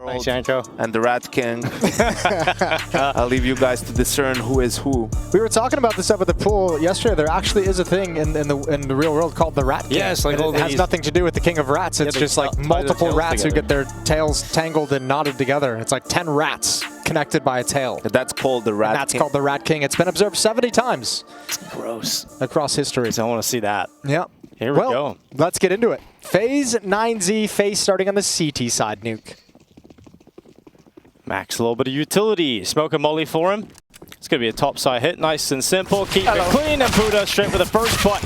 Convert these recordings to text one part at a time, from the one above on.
Thanks, Yanko. And the Rat King. I'll leave you guys to discern who is who. We were talking about this up at the pool yesterday. There actually is a thing in the real world called the Rat King. Yeah, it's like it has nothing to do with the King of Rats. It's just like multiple rats who get their tails tangled and knotted together. It's like 10 rats connected by a tail. That's called the Rat King. That's called the Rat King. It's been observed 70 times. Gross. Across history. I want to see that. Yeah. Here we go. Let's get into it. FaZe 9Z, FaZe starting on the CT side, Nuke. Max, a little bit of utility. Smoke a molly for him. It's going to be a topside hit. Nice and simple. Keep it clean. And Buddha straight for the first but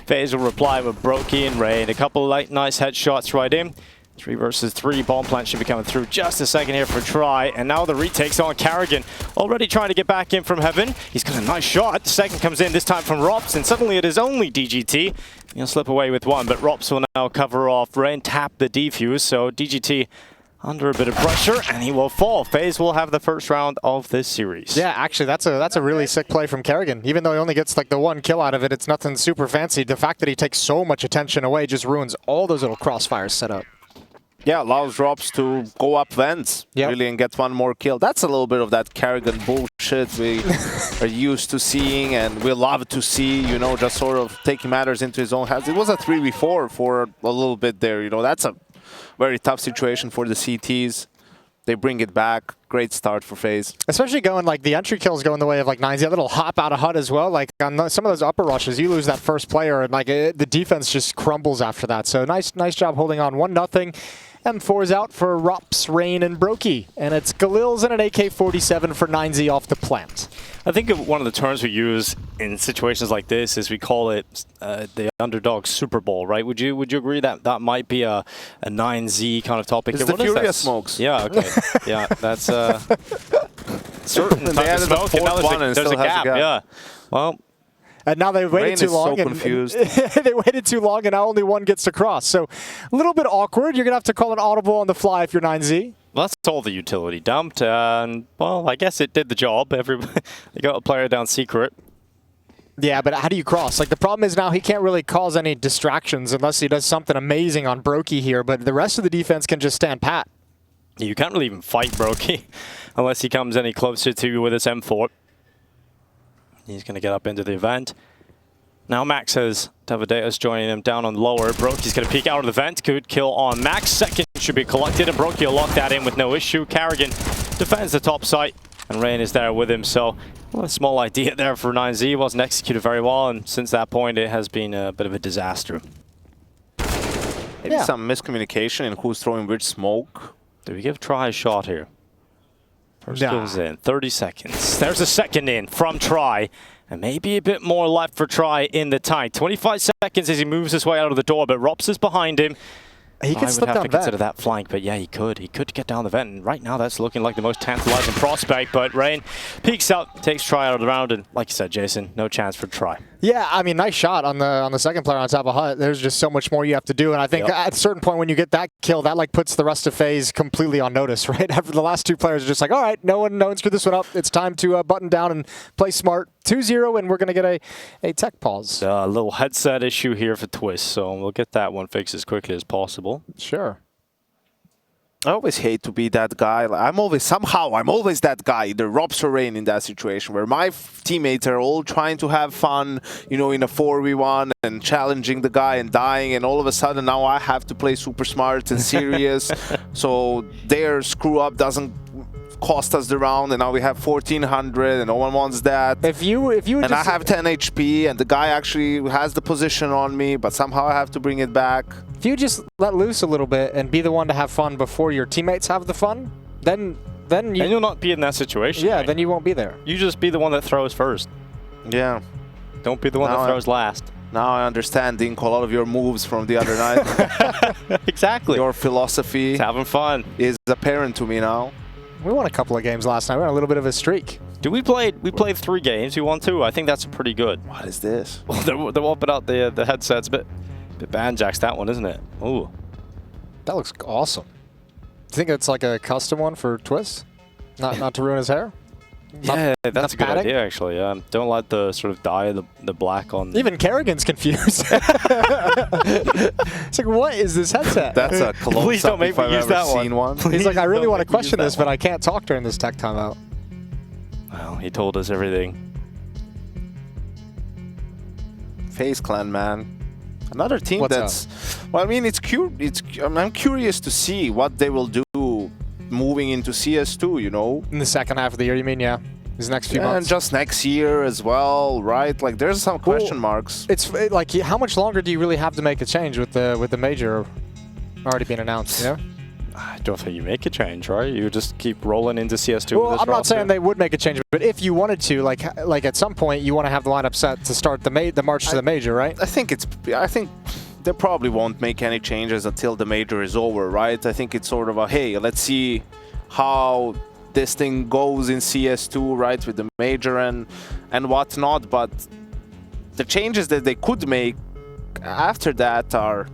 FaZe will reply with Brokey and Rain. A couple of nice headshots right in. 3 versus 3. Bomb plant should be coming through just a second here for Try. And now the retake's on Karrigan. Already trying to get back in from heaven. He's got a nice shot. The second comes in, this time from ropz. And suddenly it is only DGT. He'll slip away with one, but ropz will now cover off. Rain tapped the defuse, so DGT under a bit of pressure, and he will fall. FaZe will have the first round of this series. Yeah, actually, that's a really sick play from Karrigan. Even though he only gets like the 1 kill out of it, it's nothing super fancy. The fact that he takes so much attention away just ruins all those little crossfires set up. Yeah, allows ropz to go up vents, really, and get 1 more kill. That's a little bit of that Karrigan bullshit we are used to seeing, and we love to see, you know, just sort of taking matters into his own hands. It was a 3v4 for a little bit there, you know. That's a very tough situation for the CTs. They bring it back. Great start for FaZe. Especially going, like, the entry kills going the way of, like, 9Z. A little hop out of HUD as well. Like, on some of those upper rushes, you lose that first player, and, like, the defense just crumbles after that. So, nice job holding on. 1-0. M4 is out for ropz, Rain, and Brokey. And it's Galil's and an AK-47 for 9Z off the plant. I think one of the terms we use in situations like this is we call it the underdog Super Bowl, right? Would you agree that that might be a 9Z kind of topic? It's the Furious Smokes. Yeah, okay. Yeah, that's certain type of smoke, and there's a gap. Yeah. Well, and now they've waited too long. So confused. They waited too long, and now only one gets to cross. So a little bit awkward. You're going to have to call an audible on the fly if you're 9Z. Well, that's all the utility dumped. And, well, I guess it did the job. Everybody, they got a player down secret. Yeah, but how do you cross? Like, the problem is now he can't really cause any distractions unless he does something amazing on Brokey here. But the rest of the defense can just stand pat. You can't really even fight Brokey unless he comes any closer to you with his M4. He's going to get up into the event. Now Max has Devadeus joining him down on lower. Brokey's going to peek out of the vent. Good kill on Max. Second should be collected, and Brokey will lock that in with no issue. Karrigan defends the top site, and Rain is there with him. So a small idea there for 9Z. Wasn't executed very well, and since that point it has been a bit of a disaster. Maybe some miscommunication in who's throwing which smoke. Do we give Try a shot here? First goes in, 30 seconds. There's a second in from Try. And maybe a bit more left for Try in the tank. 25 seconds as he moves his way out of the door, but ropz is behind him. He could slip down I would have to consider that flank, but yeah, he could. He could get down the vent, and right now that's looking like the most tantalizing prospect, but Rain peeks out, takes Try out of the round, and like you said, Jason, no chance for Try. Yeah, I mean, nice shot on the second player on top of HUD. There's just so much more you have to do, and I think at a certain point when you get that kill, that like puts the rest of FaZe completely on notice, right? After the last 2 players are just like, all right, no one screwed this one up. It's time to button down and play smart. 2-0, and we're going to get a tech pause. A little headset issue here for Twist, so we'll get that one fixed as quickly as possible. Sure. I always hate to be that guy. I'm always that guy, either ropz or Rain in that situation, where my teammates are all trying to have fun, you know, in a 4v1 and challenging the guy and dying, and all of a sudden now I have to play super smart and serious, so their screw up doesn't cost us the round, and now we have 1400 and no one wants that. If you and I have 10 HP and the guy actually has the position on me, but somehow I have to bring it back. If you just let loose a little bit and be the one to have fun before your teammates have the fun, then you'll not be in that situation. Yeah, right? Then you won't be there. You just be the one that throws first. Yeah. Don't be the one that throws last. Now I understand, Dink, a lot of your moves from the other night. Exactly. Your philosophy it's having fun is apparent to me now. We won a couple of games last night. We were on a little bit of a streak. We played 3 games. We won 2. I think that's pretty good. What is this? Well, they're whopping out the headsets, but banjacks that one, isn't it? Ooh. That looks awesome. Do you think it's like a custom one for Twist? Not to ruin his hair? Yeah, that's a good padding? idea, actually. Don't let the sort of dye the black on. Even Kerrigan's confused. It's like, what is this headset? That's a close Please don't make if me I've use ever that seen one. He's like, I really don't want to make me use question that this, but one. I can't talk during this tech timeout. Well, he told us everything. FaZe Clan, man. Another team What's that's... Well, I mean, I'm curious to see what they will do moving into CS2, you know? In the second half of the year, you mean? Yeah. These next few And months. just next year as well, right? Like, there's some question marks. It's like, how much longer do you really have to make a change with the major already being announced? Yeah. I don't think you make a change, right? You just keep rolling into CS2 Well, with this I'm not roster. saying they would make a change, but if you wanted to, like at some point, you want to have the lineup set to start the march to the major, right? I think they probably won't make any changes until the major is over, right? I think it's sort of a, hey, let's see how this thing goes in CS2, right, with the major and whatnot. But the changes that they could make after that are,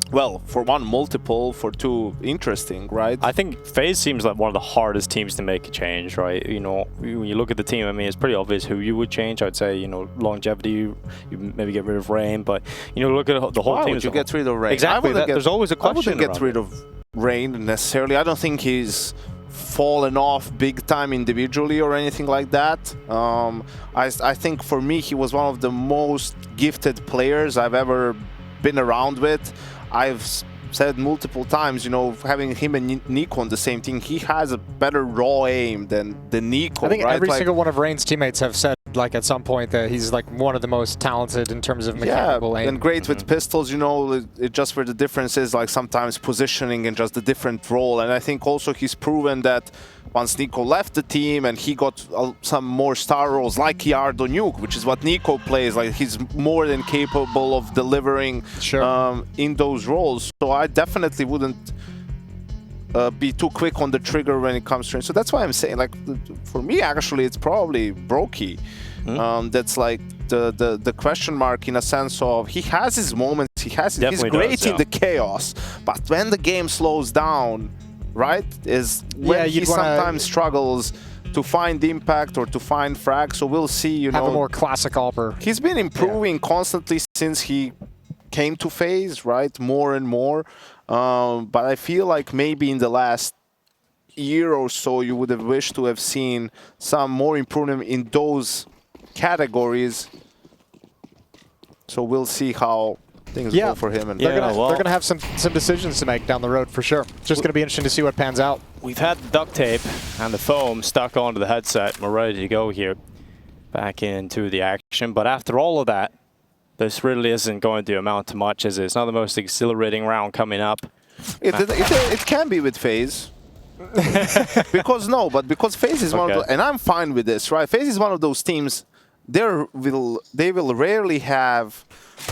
well, for one, multiple, for two, interesting, right? I think FaZe seems like one of the hardest teams to make a change, right? You know, when you look at the team, I mean, it's pretty obvious who you would change. I'd say, you know, longevity, you maybe get rid of Rain, but, you know, look at the whole Why team. would you get rid of Rain? Exactly, there's always a question. I wouldn't get rid of Rain necessarily. I don't think he's fallen off big time individually or anything like that. I think for me, he was one of the most gifted players I've ever been around with. I've said multiple times, you know, having him and Nico on the same team, he has a better raw aim than Nico. I think right? every Like, single one of Rain's teammates have said, like, at some point that he's like one of the most talented in terms of mechanical aim. and great with pistols, you know, it just where the difference is, like, sometimes positioning and just a different role. And I think also he's proven that once Nico left the team and he got some more star roles like Yardo Nuke, which is what Nico plays, like, he's more than capable of delivering in those roles. So I definitely wouldn't be too quick on the trigger when it comes to it. So that's why I'm saying, like, for me, actually, it's probably Brokey. That's like the question mark, in a sense of he has his moments, he's great in the chaos, but when the game slows down, right, is when he sometimes struggles to find impact or to find frag. So we'll see, you know. Have a more classic AWPer. He's been improving constantly since he came to FaZe, right, more and more. But I feel like maybe in the last year or so, you would have wished to have seen some more improvement in those categories. So we'll see how things go for him. And they're gonna have some decisions to make down the road for sure. It's just gonna be interesting to see what pans out. We've had the duct tape and the foam stuck onto the headset. We're ready to go here, back into the action. But after all of that, this really isn't going to amount to much, is it? It's not the most exhilarating round coming up. It can be with FaZe. because FaZe is one of the, and I'm fine with this, right? FaZe is one of those teams, they will rarely have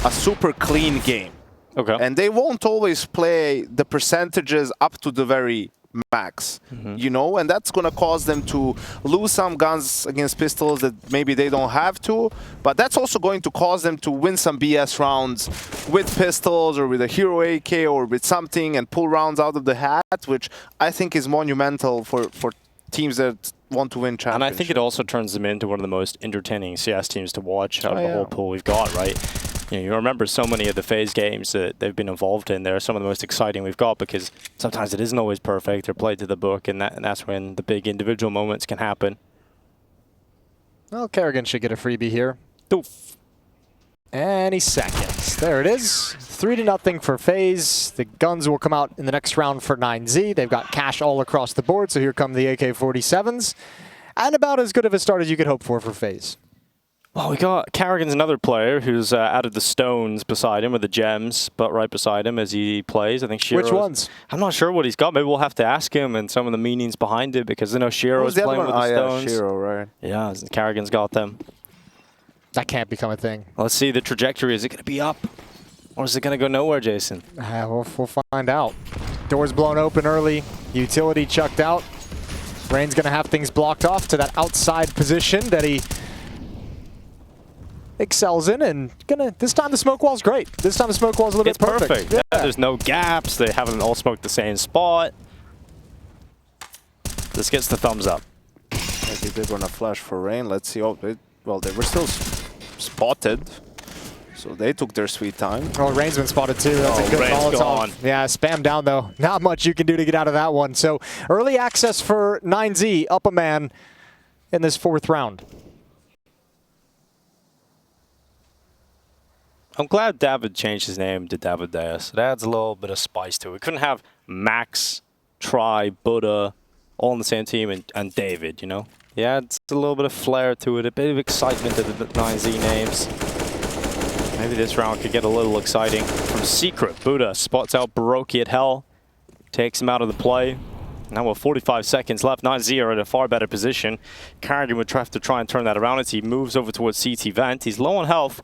a super clean game. Okay. And they won't always play the percentages up to the very max, you know, and that's going to cause them to lose some guns against pistols that maybe they don't have to, but that's also going to cause them to win some BS rounds with pistols or with a hero AK or with something and pull rounds out of the hat, which I think is monumental for teams that want to win championships. And I think it also turns them into one of the most entertaining CS teams to watch out of the whole pool we've got, right? You know, you remember so many of the FaZe games that they've been involved in. They're some of the most exciting we've got because sometimes it isn't always perfect. They're played to the book, and that's when the big individual moments can happen. Well, Kerrigan should get a freebie here. Doof. Any seconds. There it is. 3-0 for FaZe. The guns will come out in the next round for 9Z. They've got cash all across the board, so here come the AK-47s. And about as good of a start as you could hope for FaZe. Well, we got Kerrigan's another player who's added the stones beside him, or the gems, but right beside him as he plays. I think Shiro's... Which ones? I'm not sure what he's got. Maybe we'll have to ask him and some of the meanings behind it, because I know Shiro's playing with the stones. Yeah, Shiro, right. Yeah, Kerrigan's got them. That can't become a thing. Let's see the trajectory. Is it going to be up? Or is it going to go nowhere, Jason? We'll find out. Doors blown open early. Utility chucked out. Rain's going to have things blocked off to that outside position that he excels in, and this time the smoke wall's great. This time the smoke wall's a little bit perfect. Perfect. Yeah, there's no gaps. They haven't all smoked the same spot. This gets the thumbs up. Maybe they're gonna flash for Rain. Let's see. Oh, well, they were still spotted. So they took their sweet time. Oh, Rain's been spotted too. That's a good Molotov. Yeah, spam down though. Not much you can do to get out of that one. So early access for 9Z, up a man in this 4th round. I'm glad David changed his name to David Deus. It adds a little bit of spice to it. We couldn't have Max, Try, Buddha all on the same team and David, you know? Yeah, it's a little bit of flair to it, a bit of excitement to the 9Z names. Maybe this round could get a little exciting. From Secret, Buddha spots out Baroki at Hell, takes him out of the play. Now with 45 seconds left, 9Z are in a far better position. Carrigan would have to try and turn that around as he moves over towards CT Vent. He's low on health.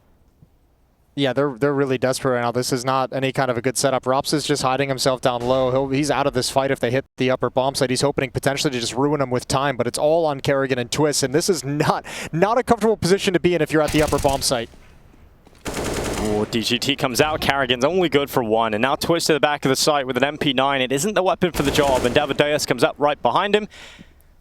Yeah, they're really desperate right now. This is not any kind of a good setup. ropz is just hiding himself down low. He's out of this fight if they hit the upper bomb site. He's hoping potentially to just ruin him with time, but it's all on Carrigan and Twist, and this is not a comfortable position to be in if you're at the upper bomb site. Oh, DGT comes out. Carrigan's only good for 1, and now Twist to the back of the site with an MP9. It isn't the weapon for the job, and David Deus comes up right behind him.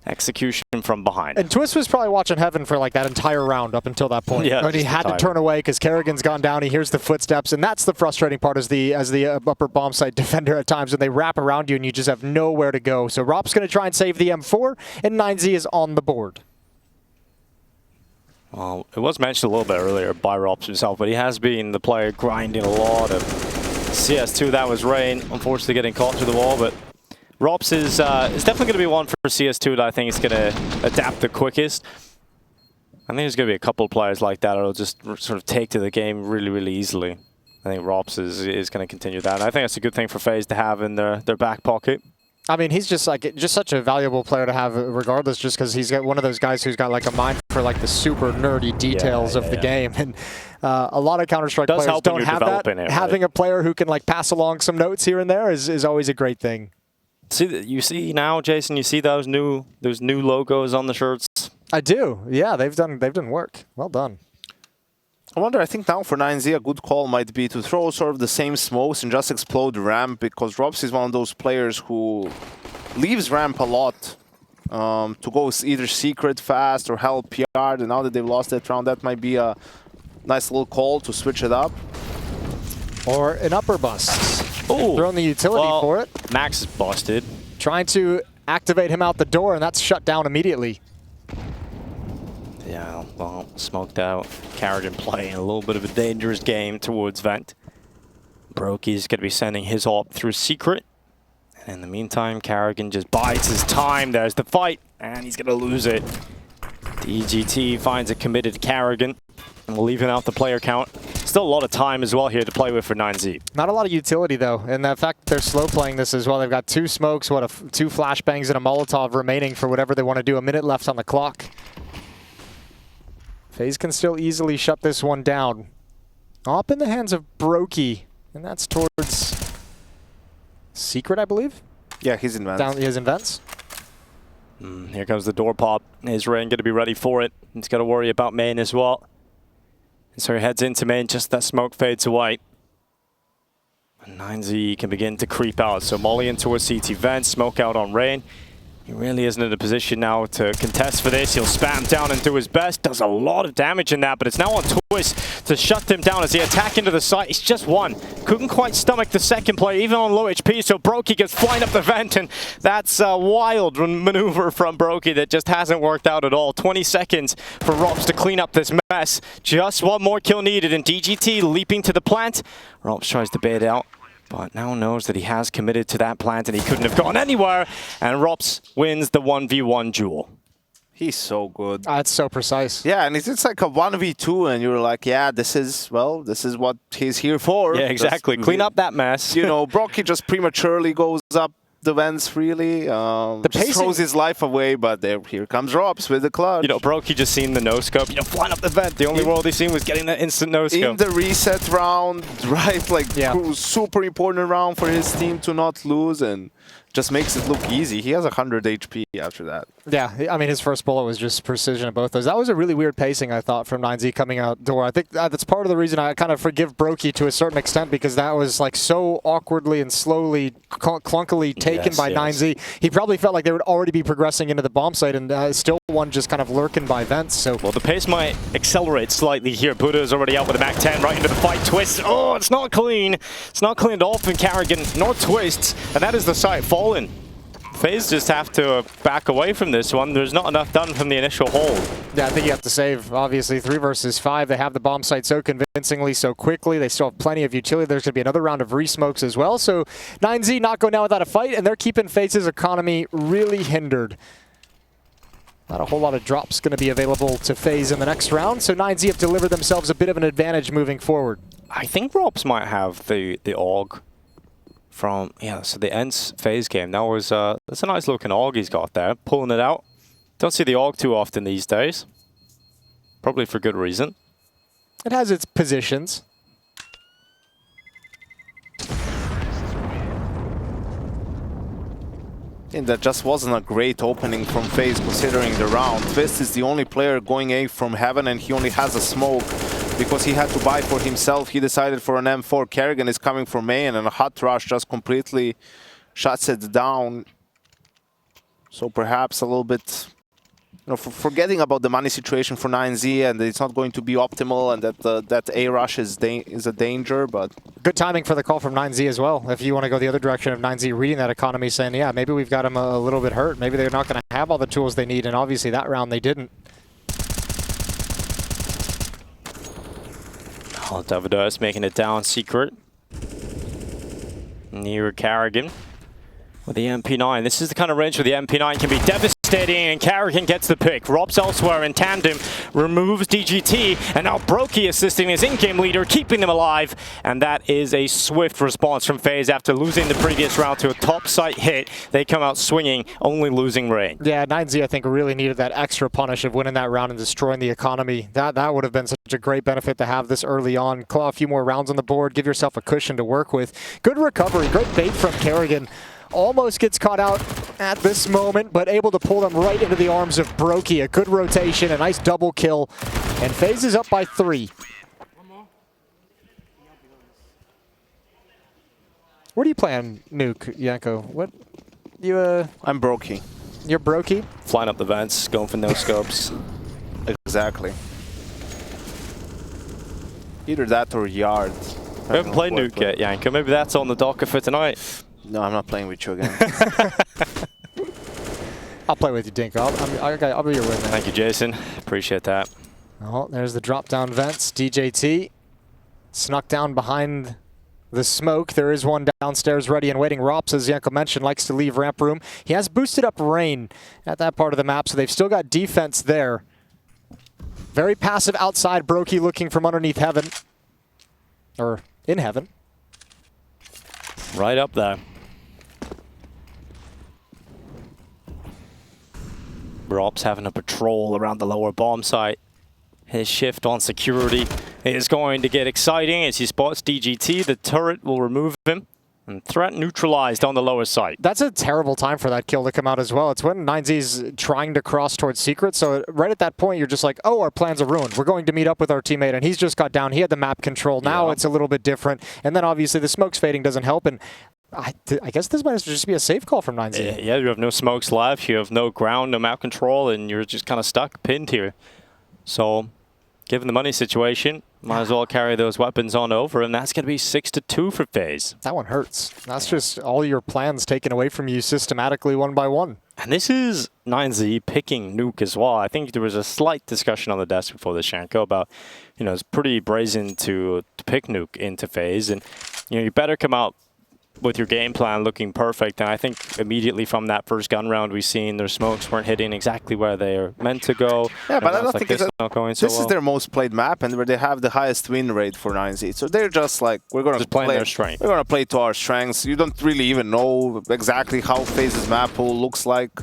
Execution from behind. And Twist was probably watching heaven for like that entire round up until that point. Yeah, and he had to turn away because Carrigan's gone down. He hears the footsteps, and that's the frustrating part as the upper bomb site defender at times when they wrap around you and you just have nowhere to go. So ropz going to try and save the M4, and 9Z is on the board. Well, it was mentioned a little bit earlier by ropz himself, but he has been the player grinding a lot of CS2. That was Rain, unfortunately getting caught through the wall, but ropz is definitely going to be one for CS2 that I think is going to adapt the quickest. I think there's going to be a couple of players like that that'll just sort of take to the game really, really easily. I think ropz is going to continue that. And I think that's a good thing for FaZe to have in their back pocket. I mean, he's just such a valuable player to have regardless, just because he's got one of those guys who's got like a mind for like the super nerdy details of the game. And a lot of Counter-Strike players don't have that. Having a player who can like pass along some notes here and there is always a great thing. You see now, Jason, you see those new logos on the shirts? I do. Yeah, they've done work. Well done. I wonder, I think now for 9Z a good call might be to throw sort of the same smokes and just explode ramp, because ropz is one of those players who leaves ramp a lot to go either secret fast or help PR, and now that they've lost that round, that might be a nice little call to switch it up. Or an upper bust. Oh, throwing the utility for it. Max is busted. Trying to activate him out the door, and that's shut down immediately. Yeah, well, smoked out. Carrigan playing a little bit of a dangerous game towards Vent. Baroki's going to be sending his AWP through Secret. And in the meantime, Carrigan just bides his time. There's the fight, and he's going to lose it. DGT finds a committed Carrigan, and we'll leave him out the player count. Still a lot of time as well here to play with for 9Z. Not a lot of utility, though. And the fact they're slow playing this as well. They've got 2 smokes, 2 flashbangs, and a Molotov remaining for whatever they want to do. A minute left on the clock. FaZe can still easily shut this one down. Up in the hands of Baroki, and that's towards Secret, I believe? Yeah, he's in vents. He's in vents. Here comes the door pop. Is Rain going to be ready for it? He's got to worry about main as well. And so he heads into main, just that smoke fades away. And 9Z can begin to creep out. So Molly into a CT vent, smoke out on Rain. He really isn't in a position now to contest for this. He'll spam down and do his best. Does a lot of damage in that, but it's now on Twist to shut him down as he attack into the site. He's just one. Couldn't quite stomach the second player, even on low HP, so Baroki gets flying up the vent, and that's a wild maneuver from Baroki that just hasn't worked out at all. 20 seconds for ropz to clean up this mess. Just one more kill needed, and DGT leaping to the plant. ropz tries to bait out, but now knows that he has committed to that plant and he couldn't have gone anywhere. And ropz wins the 1v1 duel. He's so good. It's so precise. Yeah, and it's like a 1v2 and you're like, yeah, this is what he's here for. Yeah, exactly. Clean up that mess. You know, Baroki just prematurely goes up the vents freely. Just throws his life away, but here comes ropz with the clutch. You know, Baroki just seen the no-scope, flying up the vent. The only world he's seen was getting that instant no-scope. In the reset round, right? Like, super important round for his team to not lose, and just makes it look easy. He has 100 HP after that. Yeah, I mean, his first bullet was just precision of both those. That was a really weird pacing, I thought, from 9Z coming out door. I think that's part of the reason I kind of forgive Brokey to a certain extent, because that was like so awkwardly and slowly, clunkily taken by 9Z. He probably felt like they would already be progressing into the bomb site, and still one just kind of lurking by vents. So, well, the pace might accelerate slightly here. Buddha is already out with a MAC-10 right into the fight. Twist. Oh, it's not clean. It's not cleaned off from Carrigan, nor Twist, and that is the site fallen. FaZe just have to back away from this one. There's not enough done from the initial hold. Yeah, I think you have to save, obviously, 3 versus 5. They have the bomb site so convincingly, so quickly. They still have plenty of utility. There's going to be another round of re-smokes as well. So 9Z not going down without a fight, and they're keeping FaZe's economy really hindered. Not a whole lot of drops going to be available to FaZe in the next round, so 9Z have delivered themselves a bit of an advantage moving forward. I think ropz might have the AUG from, yeah, so the ends FaZe game. That was, that's a nice looking AUG he's got there, pulling it out. Don't see the AUG too often these days. Probably for good reason. It has its positions. And that just wasn't a great opening from FaZe considering the round. Twist is the only player going A from heaven, and he only has a smoke because he had to buy for himself. He decided for an M4. Kerrigan is coming from main, and a hot rush just completely shuts it down. So perhaps a little bit, you know, forgetting about the money situation for 9Z, and it's not going to be optimal, and that that A rush is a danger. But good timing for the call from 9Z as well. If you want to go the other direction of 9Z reading that economy, saying, yeah, maybe we've got him a little bit hurt. Maybe they're not going to have all the tools they need, and obviously that round they didn't. Oh, Davidos making it down secret. Near Carrigan with the MP9. This is the kind of range where the MP9 can be devastating, and Carrigan gets the pick. ropz elsewhere in tandem, removes DGT, and now Brokey assisting his in-game leader, keeping them alive. And that is a swift response from FaZe after losing the previous round to a top site hit. They come out swinging, only losing range. Yeah, 9Z I think really needed that extra punish of winning that round and destroying the economy. That would have been such a great benefit to have this early on. Claw a few more rounds on the board, give yourself a cushion to work with. Good recovery, great bait from Carrigan. Almost gets caught out at this moment, but able to pull them right into the arms of Brokey. A good rotation, a nice double kill, and FaZe is up by 3. What are you playing, Nuke, Yanko? What you I'm Brokey. You're Brokey? Flying up the vents, going for no scopes. Exactly. Either that or yard. We haven't played Nuke yet, Yanko. Maybe that's on the docket for tonight. No, I'm not playing with you again. I'll play with you, Dink. I'll be your wingman. Thank you, Jason. Appreciate that. Oh, there's the drop down vents. DJT snuck down behind the smoke. There is one downstairs ready and waiting. ropz, as Yanko mentioned, likes to leave ramp room. He has boosted up rain at that part of the map, so they've still got defense there. Very passive outside. Brokey looking from underneath heaven. Or in heaven. Right up there. ropz having a patrol around the lower bomb site. His shift on security is going to get exciting as he spots DGT. The turret will remove him. And threat neutralized on the lower site. That's a terrible time for that kill to come out as well. It's when 9Z's trying to cross towards secret. So right at that point, you're just like, oh, our plans are ruined. We're going to meet up with our teammate. And he's just got down. He had the map control. Now it's a little bit different. And then obviously the smoke's fading doesn't help. And I guess this might just be a safe call from 9Z. Yeah, you have no smokes left. You have no ground, no map control. And you're just kind of stuck, pinned here. So given the money situation, might as well carry those weapons on over, and that's going to be 6-2 for FaZe. That one hurts. That's just all your plans taken away from you systematically one by one. And this is 9Z picking Nuke as well. I think there was a slight discussion on the desk before the Shanko about, you know, it's pretty brazen to pick Nuke into FaZe, and you better come out with your game plan looking perfect. And I think immediately from that first gun round we've seen their smokes weren't hitting exactly where they're meant to go. Yeah, but I don't think this is their most played map, and where they have the highest win rate for 9Z. So they're just like, we're going to play their strength. We're going to play to our strengths. You don't really even know exactly how FaZe's map pool looks like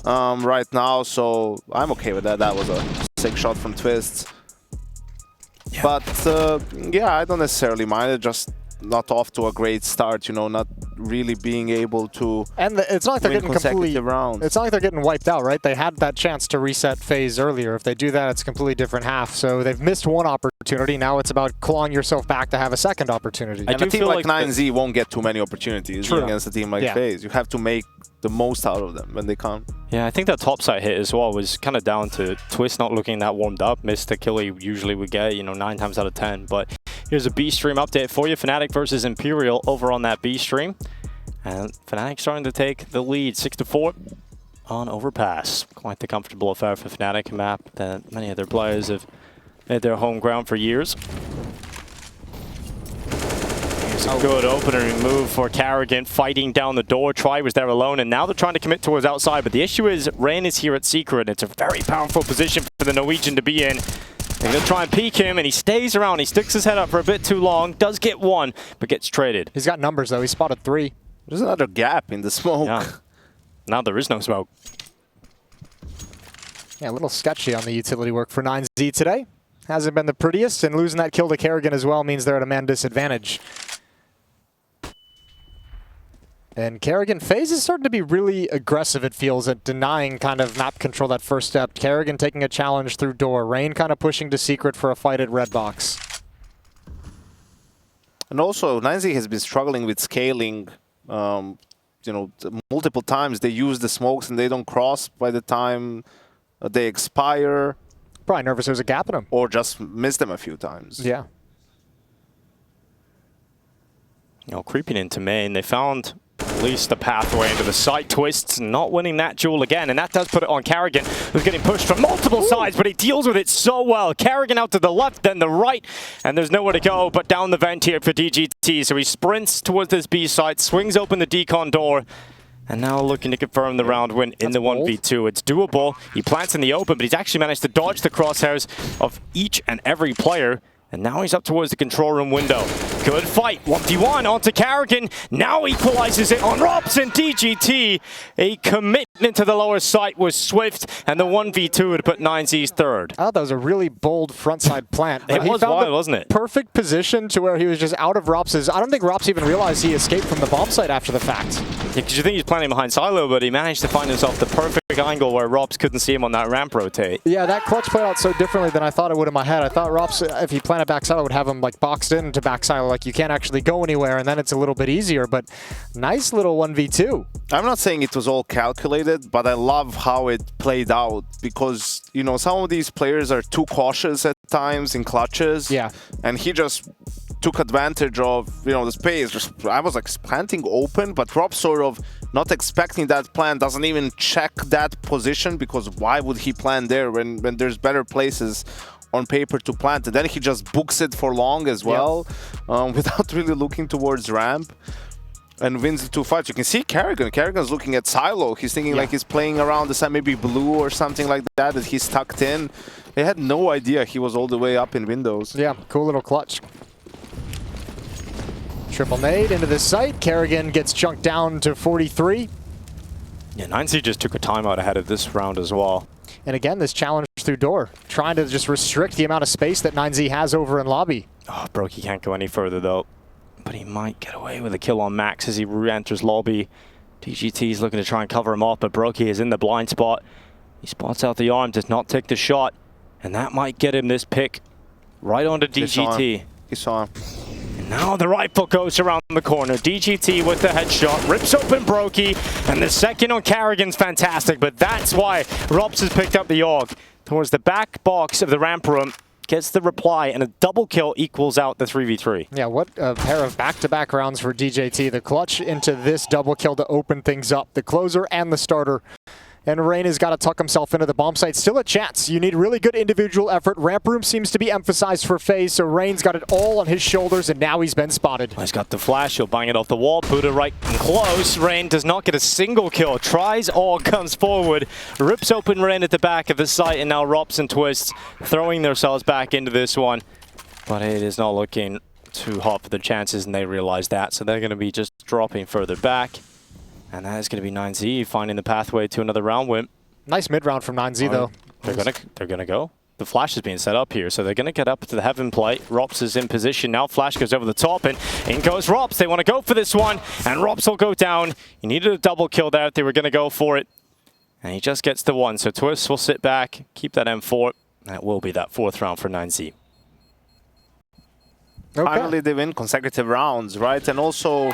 right now. So I'm okay with that. That was a sick shot from Twist. Yeah. But yeah, I don't necessarily mind it. Just not off to a great start, you know, not really being able to And it's not like they're getting completely rounds. It's not like they're getting wiped out, right? They had that chance to reset FaZe earlier. If they do that, it's a completely different half. So they've missed one opportunity. Now it's about clawing yourself back to have a second opportunity. And a team like 9Z won't get too many opportunities against a team like FaZe. You have to make the most out of them when they come. Yeah, I think that top side hit as well was kind of down to Twist not looking that warmed up. Missed the kill he usually would get, you know, 9 times out of 10. But here's a B stream update for you. Fnatic versus Imperial over on that B stream. And Fnatic starting to take the lead, 6-4 on Overpass. Quite the comfortable affair for Fnatic, a map that many of their players have made their home ground for years. Here's a good opening move for Karrigan, fighting down the door. Try was there alone, and now they're trying to commit towards outside. But the issue is, Rain is here at Secret. It's a very powerful position for the Norwegian to be in. They're going to try and peek him, and he stays around. He sticks his head up for a bit too long, does get one, but gets traded. He's got numbers, though. He spotted 3. There's another gap in the smoke. Yeah. Now there is no smoke. Yeah, a little sketchy on the utility work for 9Z today. Hasn't been the prettiest, and losing that kill to Karrigan as well means they're at a man disadvantage. And Karrigan, FaZe is starting to be really aggressive, it feels, at denying kind of map control that first step. Karrigan taking a challenge through door. Rain kind of pushing to Secret for a fight at red box. And also, 9Z has been struggling with scaling. You know, multiple times they use the smokes and they don't cross by the time they expire. Probably nervous there's a gap in them. Or just miss them a few times. Yeah. You know, creeping into main, they found at least the pathway into the site. Twists not winning that duel again, and that does put it on Karrigan, who's getting pushed from multiple sides, but he deals with it so well. Karrigan out to the left, then the right, and there's nowhere to go but down the vent here for DGT. So he sprints towards this B site, swings open the decon door, and now looking to confirm the round win in the 1v2. It's doable. He plants in the open, but he's actually managed to dodge the crosshairs of each and every player. And now he's up towards the control room window. Good fight. 1v1 onto Karrigan. Now equalizes it on ropz and DGT. A commitment to the lower site was swift, and the 1v2 would put 9Z's third. I thought that was a really bold frontside plant. It was wild, wasn't it? Perfect position to where he was just out of ropz's. I don't think ropz even realized he escaped from the bomb site after the fact. Yeah, because you think he's planning behind Silo, but he managed to find himself the perfect angle where ropz couldn't see him on that ramp rotate. Yeah, that clutch played out so differently than I thought it would in my head. I thought ropz, if he planted back silo, would have him like boxed into back silo, like you can't actually go anywhere, and then it's a little bit easier, but nice little 1v2. I'm not saying it was all calculated, but I love how it played out because, you know, some of these players are too cautious at times in clutches. Yeah. And he just took advantage of, you know, the space. Just, I was like planting open, but Rob sort of not expecting that plan, doesn't even check that position, because why would he plan there when there's better places on paper to plant? And then he just books it for long as well, without really looking towards ramp, and wins the 2 fights. You can see Karrigan's looking at Silo. He's thinking like he's playing around the side, maybe blue or something like that he's tucked in. They had no idea he was all the way up in windows. Yeah, cool little clutch. Triple nade into the site. Karrigan gets chunked down to 43. Yeah, 9Z just took a timeout ahead of this round as well. And again, this challenge through door, trying to just restrict the amount of space that 9Z has over in lobby. Oh, Brokey can't go any further though. But he might get away with a kill on Max as he re-enters lobby. DGT is looking to try and cover him off, but Brokey is in the blind spot. He spots out the arm, does not take the shot. And that might get him this pick right onto DGT. He saw him. And now the rifle goes around the corner. DGT with the headshot, rips open Brokey, and the second on Karrigan's fantastic, but that's why ropz has picked up the AUG towards the back box of the ramp room, gets the reply, and a double kill equals out the 3v3. Yeah, what a pair of back-to-back rounds for DJT. The clutch into this double kill to open things up. The closer and the starter. And Rain has got to tuck himself into the bomb site. Still a chance. You need really good individual effort. Ramp room seems to be emphasized for FaZe, so Rain's got it all on his shoulders, and now he's been spotted. He's got the flash. He'll bang it off the wall. Puda right close. Rain does not get a single kill. Tries all, comes forward. Rips open Rain at the back of the site, and now ropz and Twist throwing themselves back into this one. But it is not looking too hot for their chances, and they realize that, so they're going to be just dropping further back. And that is going to be 9Z finding the pathway to another round win. Nice mid-round from 9Z, though. They're gonna go. the flash is being set up here, so they're going to get up to the heaven plate. ropz is in position now. Flash goes over the top, and in goes ropz. They want to go for this one, and ropz will go down. He needed a double kill there if they were going to go for it. And he just gets the one, so Twist will sit back, keep that M4. That will be that 4th round for 9Z. Okay. Finally, they win consecutive rounds, right? And also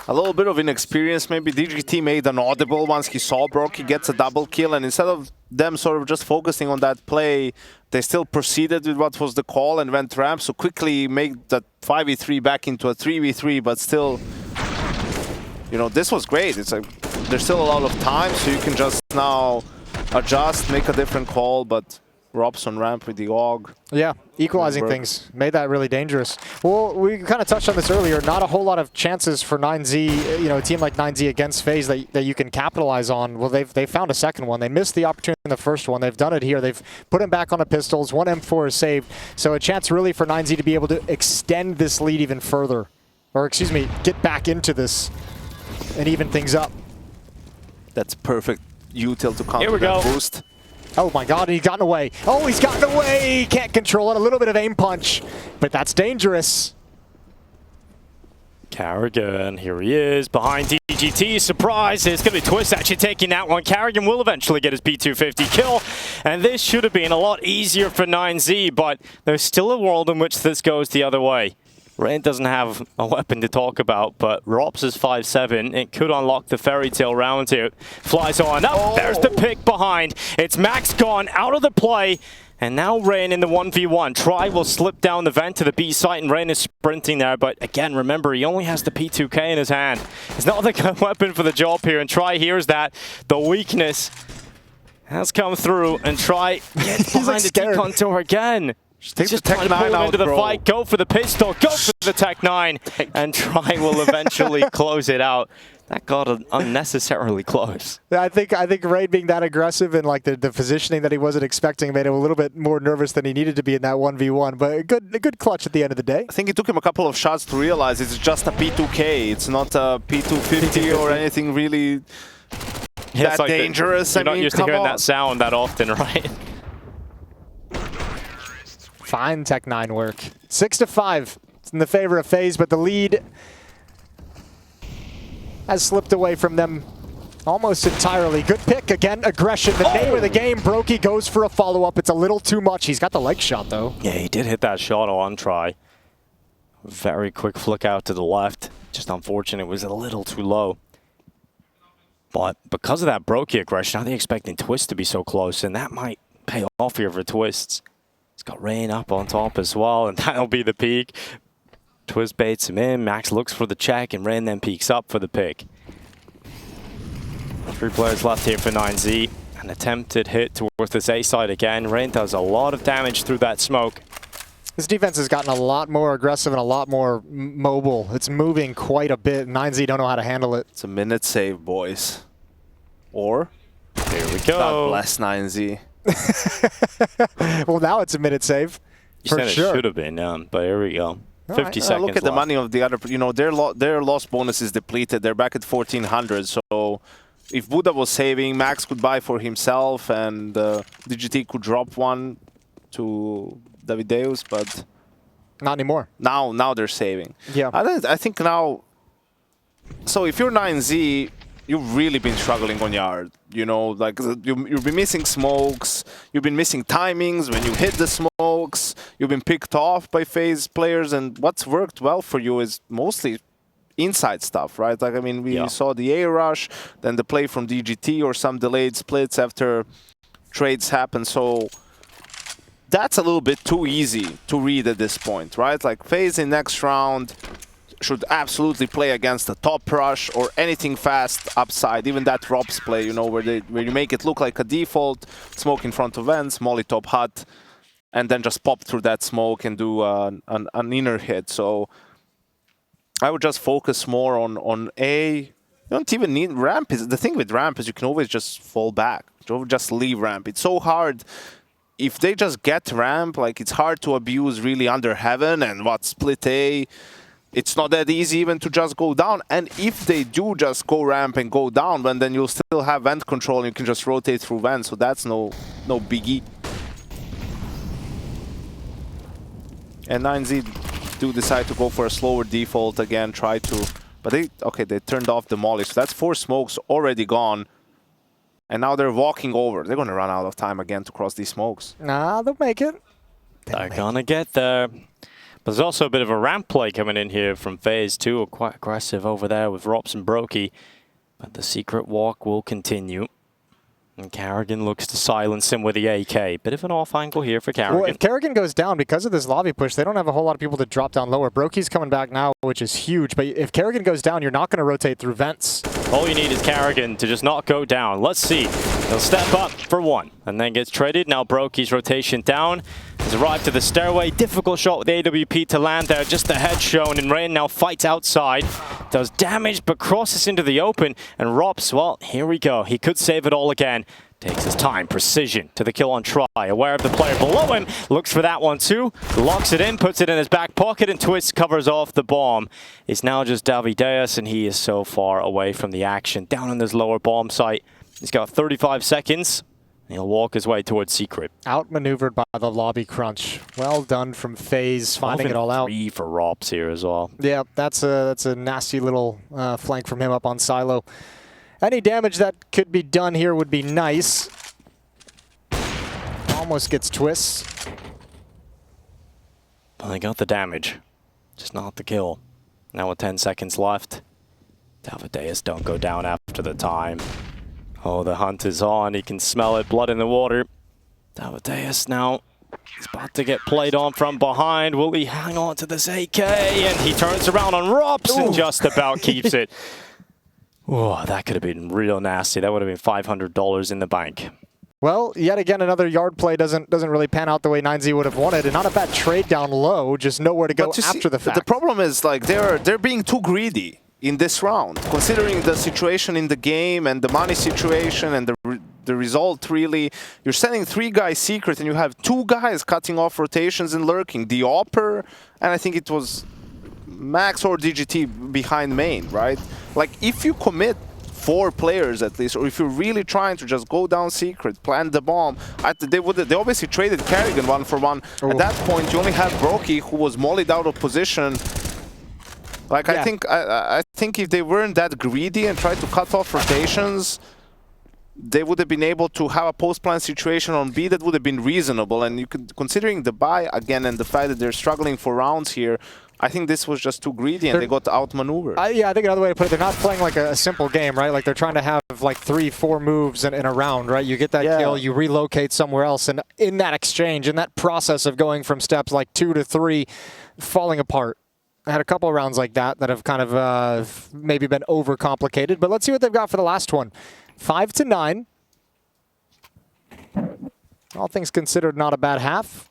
a little bit of inexperience. Maybe DGT made an audible once he saw Brock. He gets a double kill, and instead of them sort of just focusing on that play, they still proceeded with what was the call and went ramp. So quickly make that 5v3 back into a 3v3, but still, you know, this was great. It's like there's still a lot of time, so you can just now adjust, make a different call, but ropz on ramp with the AUG. Yeah, equalizing things. Made that really dangerous. Well, we kind of touched on this earlier. Not a whole lot of chances for 9Z, you know, a team like 9Z against FaZe that you can capitalize on. Well, they've found a second one. They missed the opportunity in the first one. They've done it here. They've put him back on the pistols. 1 M4 is saved. So a chance really for 9Z to be able to extend this lead even further. Or, excuse me, get back into this and even things up. That's perfect util to counter that boost. Oh my god, he's gotten away. Oh, he's gotten away! He can't control it. A little bit of aim punch, but that's dangerous. Carrigan, here he is, behind DGT. Surprise! It's going to be Twist actually taking that one. Carrigan will eventually get his P250 kill, and this should have been a lot easier for 9Z, but there's still a world in which this goes the other way. Rain doesn't have a weapon to talk about, but ropz is 5-7. It could unlock the fairy tale round here. Flies on. Oh, there's the pick behind. It's Max gone out of the play. And now Rain in the 1v1. Try will slip down the vent to the B site, and Rain is sprinting there. But again, remember, he only has the P2K in his hand. It's not the good weapon for the job here. And Try hears that. The weakness has come through, and Try gets behind the decon tower again. Just trying to pull him into the fight, go for the pistol, go for the Tech 9, and Try will eventually close it out. That got unnecessarily close. Yeah, I think Rain being that aggressive and like the positioning that he wasn't expecting made him a little bit more nervous than he needed to be in that 1v1. But a good clutch at the end of the day. I think it took him a couple of shots to realize it's just a P2K. It's not a P250 or anything really that like dangerous. You're not used to hearing that sound that often, right? Fine Tech 9 work. 6-5. It's in the favor of FaZe, but the lead has slipped away from them almost entirely. Good pick again. Aggression, the name of the game. Brokey goes for a follow-up. It's a little too much. He's got the leg shot, though. Yeah, he did hit that shot on Try. Very quick flick out to the left. Just unfortunate. It was a little too low. But because of that Brokey aggression, now they're expecting Twist to be so close, and that might pay off here for Twists. He's got Rain up on top as well, and that'll be the peak. Twist baits him in, Max looks for the check, and Rain then peeks up for the pick. 3 players left here for 9Z. An attempted hit towards this A side again. Rain does a lot of damage through that smoke. This defense has gotten a lot more aggressive and a lot more mobile. It's moving quite a bit. 9Z don't know how to handle it. It's a minute save, boys. Or, here we go. God bless 9Z. Well, now it's a minute save. You said it should have been, but here we go. 50 seconds look at the money of the other. You know, their loss bonus is depleted. They're back at 1,400. So if Buddha was saving, Max could buy for himself, and DGT could drop one to Davideus, but not anymore. Now they're saving. Yeah, I think now. So if you're 9Z, you've really been struggling on yard. You know, like you've been missing smokes, you've been missing timings when you hit the smokes, you've been picked off by FaZe players, and what's worked well for you is mostly inside stuff, right? Like, I mean, we saw the A rush, then the play from DGT or some delayed splits after trades happen, so that's a little bit too easy to read at this point, right? Like, FaZe in next round should absolutely play against the top rush or anything fast upside, even that ropz play, you know, where you make it look like a default, smoke in front of vents, molly top hut, and then just pop through that smoke and do an inner hit. So I would just focus more on A. You don't even need ramp. The thing with ramp is you can always just fall back. You just leave ramp. It's so hard. If they just get ramp, like, it's hard to abuse really under heaven and what split A. It's not that easy even to just go down. And if they do just go ramp and go down, then you'll still have vent control and you can just rotate through vent. So that's no biggie. And 9Z do decide to go for a slower default again, try to... But they turned off the molly, so that's 4 smokes already gone. And now they're walking over. They're going to run out of time again to cross these smokes. Nah, they'll make it. They're going to get there. But there's also a bit of a ramp play coming in here from FaZe too. Quite aggressive over there with ropz and Brokey. But the secret walk will continue. And Karrigan looks to silence him with the AK. Bit of an off angle here for Karrigan. Well, if Karrigan goes down, because of this lobby push, they don't have a whole lot of people to drop down lower. Brokey's coming back now, which is huge. But if Karrigan goes down, you're not going to rotate through vents. All you need is Karrigan to just not go down. Let's see. He'll step up for 1 and then gets traded. Now Brokey's rotation down. Has arrived to the stairway. Difficult shot with the AWP to land there. Just the head shown. And Rain now fights outside. Does damage but crosses into the open. And ropz, well, here we go. He could save it all again. Takes his time, precision to the kill on try. Aware of the player below him, looks for that one too. Locks it in, puts it in his back pocket, and Twist covers off the bomb. It's now just Davideus, and he is so far away from the action. Down in this lower bomb site. He's got 35 seconds. He'll walk his way towards Secret. Outmaneuvered by the lobby crunch. Well done from FaZe, finding it all out. 3 for ropz here as well. Yeah, that's a nasty little flank from him up on silo. Any damage that could be done here would be nice. Almost gets twists. Well, they got the damage, just not the kill. Now with 10 seconds left, Davideus don't go down after the time. Oh, the hunt is on. He can smell it. Blood in the water. Davideus now. He's about to get played on from behind. Will he hang on to this AK? And he turns around on ropz and just about keeps it. Oh, that could have been real nasty. That would have been $500 in the bank. Well, yet again, another yard play doesn't really pan out the way 9Z would have wanted, and not a bad trade down low, just nowhere to go after the fact. The problem is like they're being too greedy in this round, considering the situation in the game and the money situation and the result. Really, you're sending 3 guys secret, and you have 2 guys cutting off rotations and lurking. The Opper, and I think it was Max or DGT behind main, right? Like, if you commit 4 players at least, or if you're really trying to just go down secret, plant the bomb, they obviously traded Karrigan 1 for 1. At that point, you only have Brokey, who was mollied out of position. Like, yeah. I think if they weren't that greedy and tried to cut off rotations, they would have been able to have a post-plant situation on B that would have been reasonable. And you could, considering the buy again and the fact that they're struggling for rounds here, I think this was just too greedy and they got outmaneuvered. Yeah, I think another way to put it, they're not playing like a simple game, right? Like they're trying to have like 3-4 moves in a round, right? You get that kill, you relocate somewhere else, and in that exchange, in that process of going from steps like 2 to 3, falling apart. I had a couple of rounds like that have kind of maybe been overcomplicated, but let's see what they've got for the last one. 5 to 9. All things considered, not a bad half.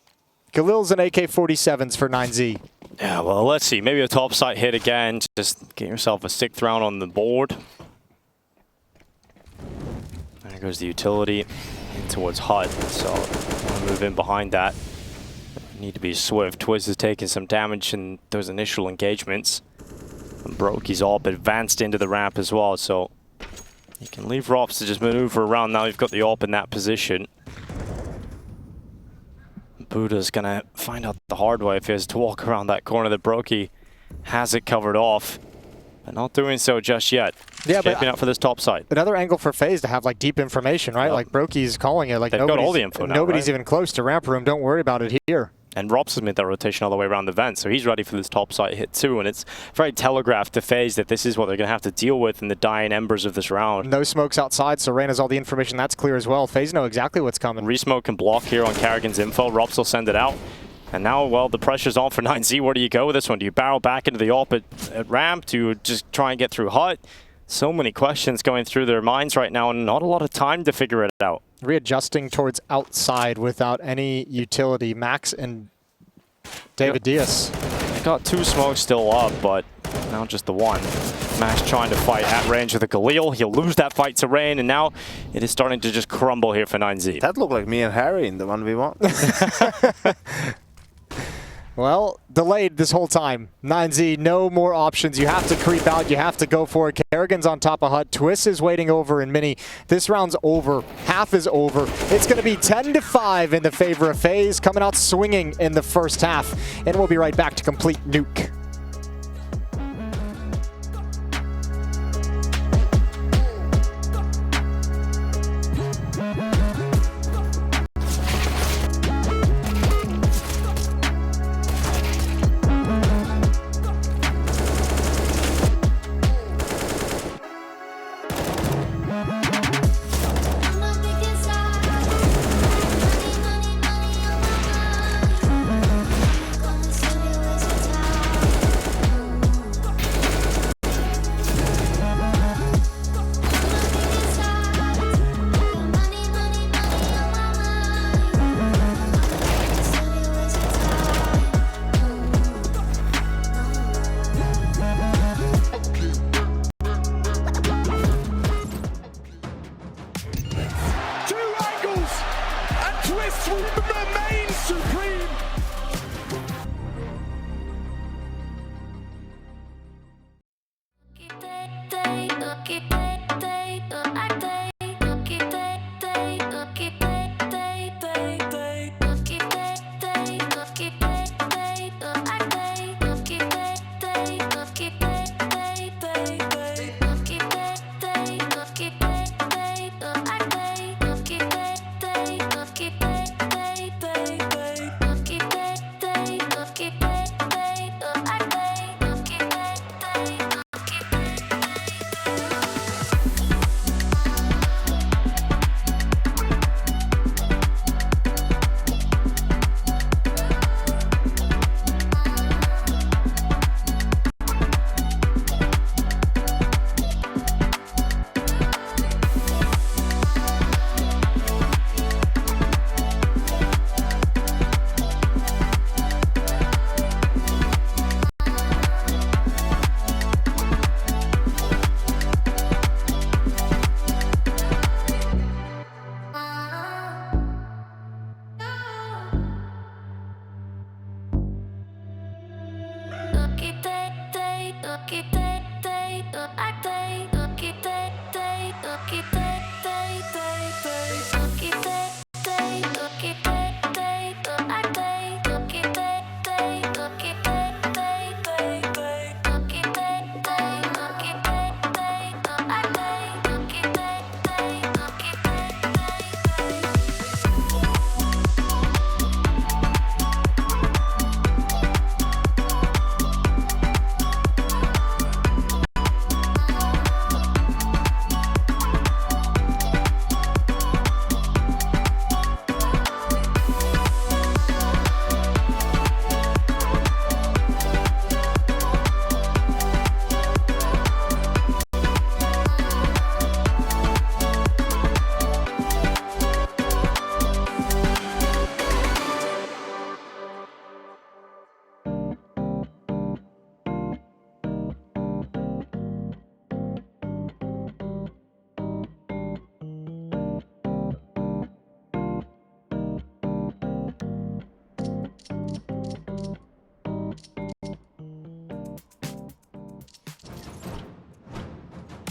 Khalil's and AK-47s for 9Z. Yeah, well, let's see. Maybe a top side hit again. Just get yourself a 6th round on the board. There goes the utility in towards HUD. So want to move in behind that. Need to be swift. Twiz is taking some damage in those initial engagements. And Brokey's all but advanced into the ramp as well. So you can leave ropz to just maneuver around. Now you've got the AWP in that position. Buddha's going to find out the hard way if he has to walk around that corner that Brokey has it covered off. But not doing so just yet. Yeah, shaping up for this top side. Another angle for FaZe to have like deep information, right? Yep. Like Brokey's calling it. Like they've got all the info now, nobody's even close to ramp room. Don't worry about it here. And ropz has made that rotation all the way around the vent, so he's ready for this top side hit too. And it's very telegraphed to FaZe that this is what they're going to have to deal with in the dying embers of this round. No smokes outside, so Rain has all the information. That's clear as well. FaZe know exactly what's coming. Resmoke can block here on Karrigan's info. ropz will send it out. And now, well, the pressure's on for 9Z. Where do you go with this one? Do you barrel back into the AWP at ramp? Do you just try and get through HUD? So many questions going through their minds right now, and not a lot of time to figure it out. Readjusting towards outside without any utility. Max and Davideus. They got 2 smokes still up, but now just the 1. Max trying to fight at range with the Khalil. He'll lose that fight to Rain, and now it is starting to just crumble here for 9Z. That looked like me and Harry in the 1v1. Well, delayed this whole time. 9Z, no more options. You have to creep out. You have to go for it. Kerrigan's on top of Hut. Twist is waiting over in Mini. This round's over. Half is over. It's going to be 10-5 in the favor of FaZe, coming out swinging in the first half. And we'll be right back to complete Nuke.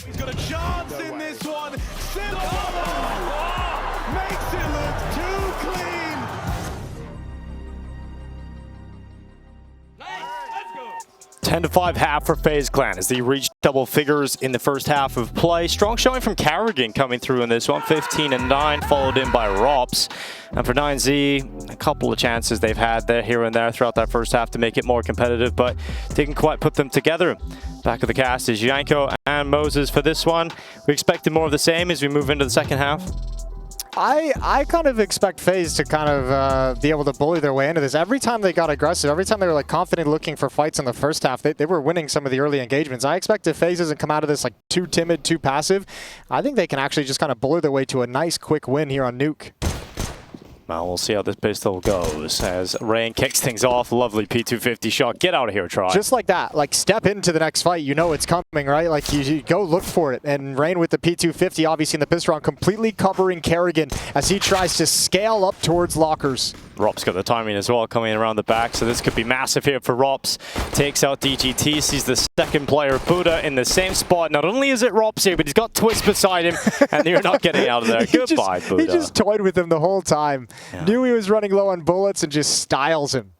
He's got a chance in this one. Simple makes it look too clean. Let's go. 10-5 half for FaZe Clan as they reached double figures in the first half of play. Strong showing from Kerrigan coming through in this one, 15-9, followed in by ropz. And for 9Z, a couple of chances they've had there, here and there throughout that first half to make it more competitive, but didn't quite put them together. Back of the cast is Yanko and Moses for this one. We expected more of the same as we move into the second half. I kind of expect FaZe to kind of be able to bully their way into this. Every time they got aggressive, every time they were like confident looking for fights in the first half, they were winning some of the early engagements. I expect if FaZe doesn't come out of this like too timid, too passive, I think they can actually just kind of bully their way to a nice quick win here on Nuke. Well, we'll see how this pistol goes as Rain kicks things off. Lovely P250 shot. Get out of here, Try. Just like that. Like, step into the next fight. You know it's coming, right? Like, you go look for it. And Rain with the P250, obviously in the pistol round, completely covering Kerrigan as he tries to scale up towards lockers. ropz got the timing as well, coming around the back, so this could be massive here for ropz. Takes out DGT, sees the second player, Buddha, in the same spot. Not only is it ropz here, but he's got Twist beside him, and you're not getting out of there. Goodbye, Buddha. He just toyed with him the whole time. Yeah. Knew he was running low on bullets and just styles him.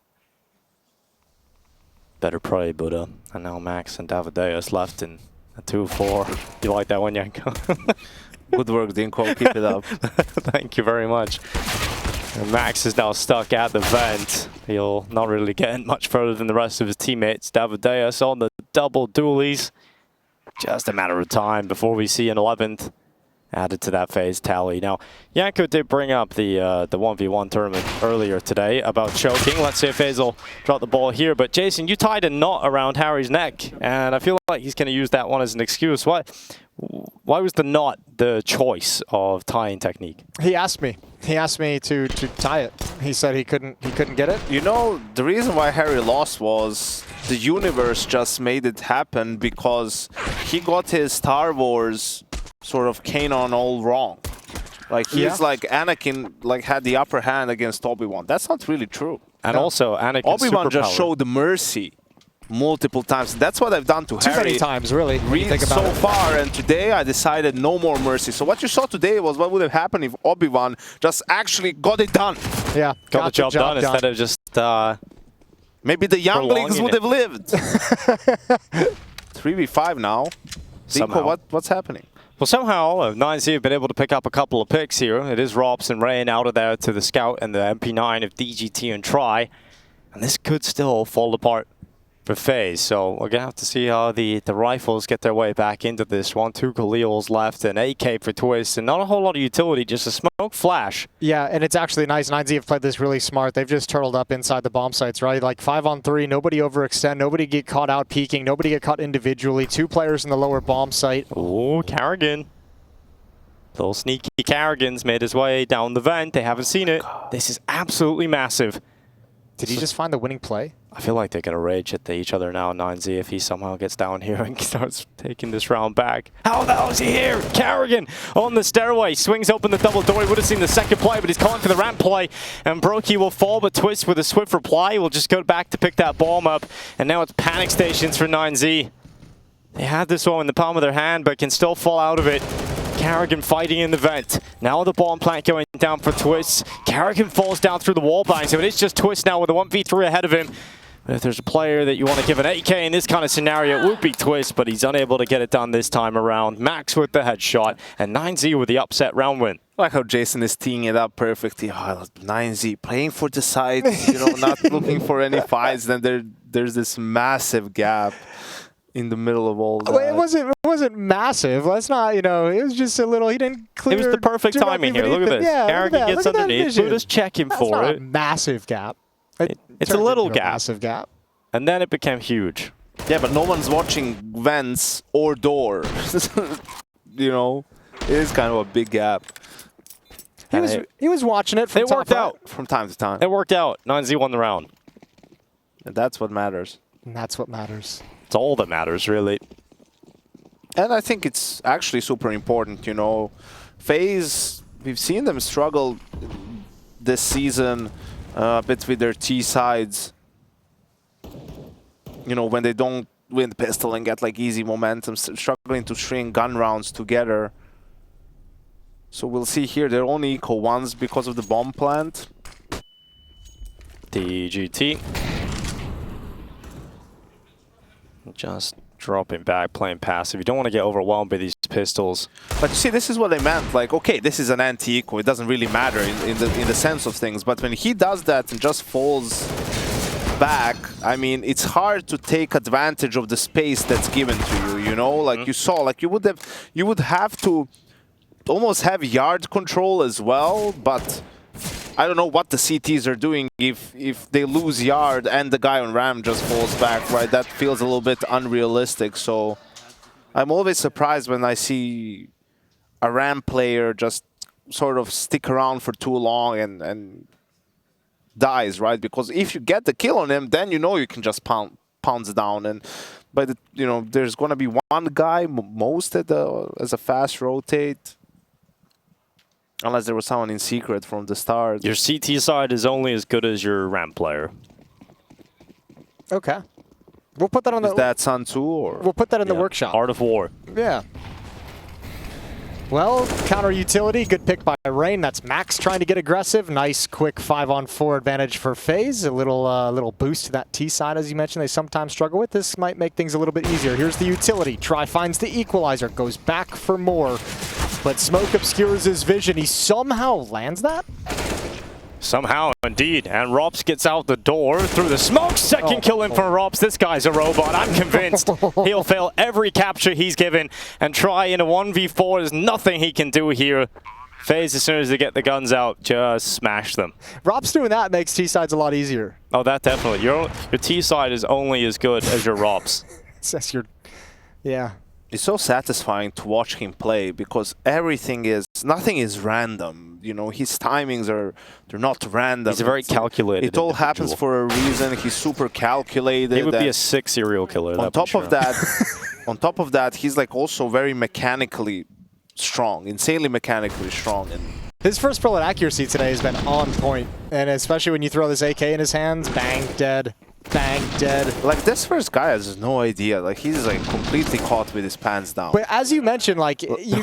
Better pray, Buddha. And now Max and Davideus left in a 2-4. You like that one, Yanko? Good work, Dinko. Keep it up. Thank you very much. And Max is now stuck at the vent. He'll not really get much further than the rest of his teammates. Davideus on the double dualies. Just a matter of time before we see an 11th added to that FaZe tally. Now, Yanko did bring up the 1v1 tournament earlier today about choking. Let's see if FaZe will drop the ball here. But Jason, you tied a knot around Harry's neck, and I feel like he's going to use that one as an excuse. Why was the knot the choice of tying technique? He asked me. He asked me to tie it. He said he couldn't get it. You know, the reason why Harry lost was the universe just made it happen because he got his Star Wars sort of canon all wrong. Like, he's like Anakin, like, had the upper hand against Obi-Wan. That's not really true. And also, Anakin's Obi-Wan just superpower. showed the mercy multiple times. That's what I've done to Too Harry. many times, really. When you think about so it. far, and today I decided no more mercy. So what you saw today was what would have happened if Obi-Wan just actually got it done. Yeah, got the job done instead of just maybe the younglings would it. have lived. 3v5 now. Dinko, what's happening? Well, somehow 9Z have been able to pick up a couple of picks here. It is ropz and Rain out of there to the Scout and the MP9 of DGT and Try. And this could still fall apart for FaZe. So we're going to have to see how the rifles get their way back into this one. 2 Khalils left, an AK for Twist, and not a whole lot of utility, just a smoke flash. Yeah, and it's actually nice. 9Z have played this really smart. They've just turtled up inside the bomb sites, right? Like 5-on-3, nobody overextend, nobody get caught out peeking, nobody get caught individually. 2 players in the lower bomb site. Oh, Kerrigan. Little sneaky Kerrigan's made his way down the vent. They haven't seen it. This is absolutely massive. Did he just find the winning play? I feel like they're going to rage at each other now, 9Z, if he somehow gets down here and starts taking this round back. How the hell is he here? Kerrigan on the stairway, swings open the double door. He would have seen the second play, but he's calling for the ramp play. And Brokey will fall, but Twist with a swift reply will just go back to pick that bomb up. And now it's panic stations for 9Z. They had this one in the palm of their hand, but can still fall out of it. Kerrigan fighting in the vent. Now the bomb plant going down for Twist. Kerrigan falls down through the wall bang, so it is just Twist now with a 1v3 ahead of him. But if there's a player that you want to give an AK in this kind of scenario, it would be Twist, but he's unable to get it done this time around. Max with the headshot, and 9Z with the upset round win. I like how Jason is teeing it up perfectly. Oh, 9Z playing for the side, you know, not looking for any fights. Then there's this massive gap in the middle of all that. Well, it wasn't massive. Let's not, you know, it was just a little, he didn't clear. It was the perfect timing here. Look at this. Yeah, Kerrigan gets underneath. Buddha's checking That's for not it. a massive gap. It's a little gap. Massive gap. And then it became huge. Yeah, but no one's watching vents or door. You know, it is kind of a big gap. He was watching it from It worked out. From time to time. It worked out. 9Z won the round. And that's what matters. And that's what matters. It's all that matters, really. And I think it's actually super important, you know. FaZe, we've seen them struggle this season a bit with their T sides. You know, when they don't win the pistol and get like easy momentum, struggling to string gun rounds together. So we'll see here, they're only equal ones because of the bomb plant. DGT. Just dropping back, playing passive. You don't want to get overwhelmed by these pistols. But you see, this is what I meant. Like, okay, this is an anti-eco. It doesn't really matter in the sense of things. But when he does that and just falls back, I mean, it's hard to take advantage of the space that's given to you. You know, like you saw, like you would have to almost have yard control as well. But I don't know what the CTs are doing if they lose yard and the guy on ramp just falls back, right? That feels a little bit unrealistic. So I'm always surprised when I see a ramp player just sort of stick around for too long and dies, right? Because if you get the kill on him, then you know you can just pounce down. And but you know, there's gonna be one guy most as a fast rotate. Unless there was someone in secret from the start. Your CT side is only as good as your ramp player. Okay. We'll put that on the... Is that Sun 2 or...? We'll put that in the workshop. Art of War. Yeah. Well, counter utility, good pick by Rain. That's Max trying to get aggressive. Nice, quick 5-on-4 advantage for FaZe. A little boost to that T side, as you mentioned, they sometimes struggle with. This might make things a little bit easier. Here's the utility. Try finds the equalizer, goes back for more. But smoke obscures his vision. He somehow lands that? Somehow, indeed. And ropz gets out the door through the smoke. Second kill in for ropz. This guy's a robot. I'm convinced he'll fail every capture he's given and try in a 1v4. There's nothing he can do here. FaZe, as soon as they get the guns out, just smash them. ropz doing that makes T-sides a lot easier. Oh, that definitely. Your T-side is only as good as your ropz. That's your... Yeah. It's so satisfying to watch him play because nothing is random. You know, his timings they're not random. He's a very calculated It all happens for a reason. He's super calculated. He would be a sick serial killer. On top of that, he's like also very mechanically strong, insanely mechanically strong. And his first bullet accuracy today has been on point, and especially when you throw this AK in his hands, bang, dead. Bang, dead. Like, this first guy has no idea. Like, he's like completely caught with his pants down. But as you mentioned, like, you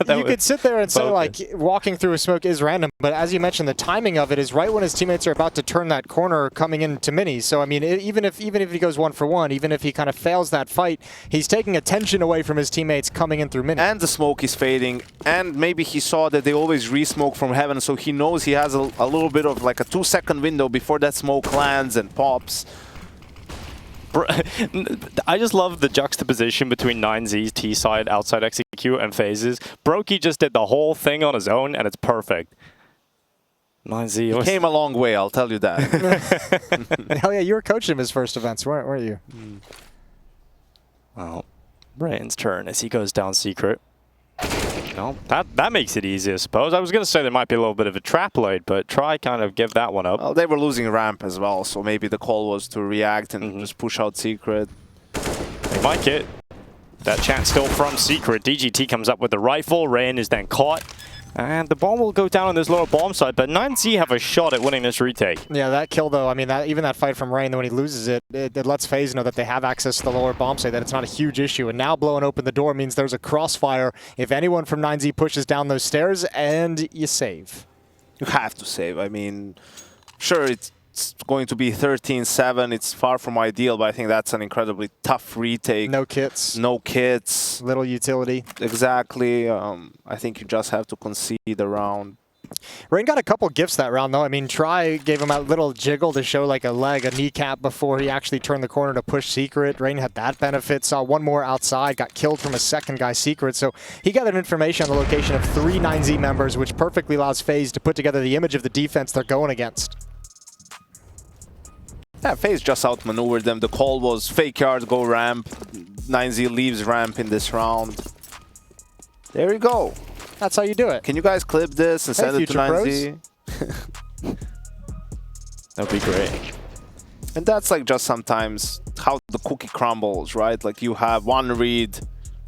could sit there and say, like, walking through a smoke is random. But as you mentioned, the timing of it is right when his teammates are about to turn that corner coming into mini. So, I mean, even if he goes 1-for-1, even if he kind of fails that fight, he's taking attention away from his teammates coming in through mini. And the smoke is fading. And maybe he saw that they always re-smoke from heaven. So he knows he has a little bit of like a 2-second window before that smoke lands and pops. I just love the juxtaposition between 9Z's T-side outside execute and FaZe's. Brokey just did the whole thing on his own, and it's perfect. 9Z He came a long way, I'll tell you that. Hell yeah, you were coaching him his first events, weren't you? Well, Rain's turn as he goes down secret. No, that makes it easy, I suppose. I was going to say there might be a little bit of a trap laid, but try kind of give that one up. Well, they were losing ramp as well, so maybe the call was to react and just push out secret. They might get that chance still from secret. DGT comes up with the rifle. Rain is then caught. And the bomb will go down on this lower bomb side, but 9Z have a shot at winning this retake. Yeah, that kill though, I mean, even that fight from Rain, when he loses it, it lets FaZe know that they have access to the lower bomb side, that it's not a huge issue. And now blowing open the door means there's a crossfire if anyone from 9Z pushes down those stairs, and you save. You have to save. I mean, sure, it's going to be 13-7. It's far from ideal, but I think that's an incredibly tough retake. No kits. No kits. Little utility. Exactly. I think you just have to concede a round. Rain got a couple gifts that round, though. I mean, Try gave him a little jiggle to show like a leg, a kneecap before he actually turned the corner to push secret. Rain had that benefit. Saw one more outside, got killed from a second guy secret. So he gathered information on the location of 3 9Z members, which perfectly allows FaZe to put together the image of the defense they're going against. Yeah, FaZe just outmaneuvered them. The call was fake yard, go ramp. 9Z leaves ramp in this round. There you go. That's how you do it. Can you guys clip this and send it to 9Z? That'd be great. And that's like just sometimes how the cookie crumbles, right? Like you have one read,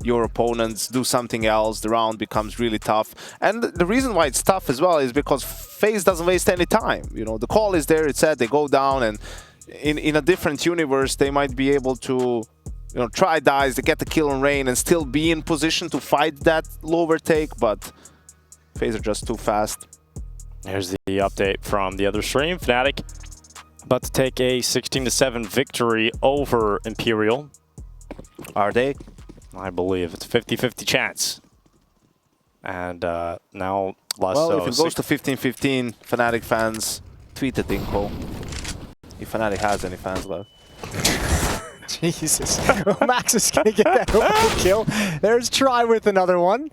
your opponents do something else, the round becomes really tough. And the reason why it's tough as well is because FaZe doesn't waste any time. You know, the call is there, it's set, they go down, and in a different universe, they might be able to, you know, try dives, they get the kill on Rain and still be in position to fight that low overtake, but FaZe are just too fast. Here's the update from the other stream. Fnatic about to take a 16-7 victory over Imperial. Are they? I believe it's a 50-50 chance. And now Lasso. Well, if it goes to 15-15, Fnatic fans, tweet at Inco. If Fnatic has any fans left. Jesus. Max is going to get that open kill. There's Try with another one.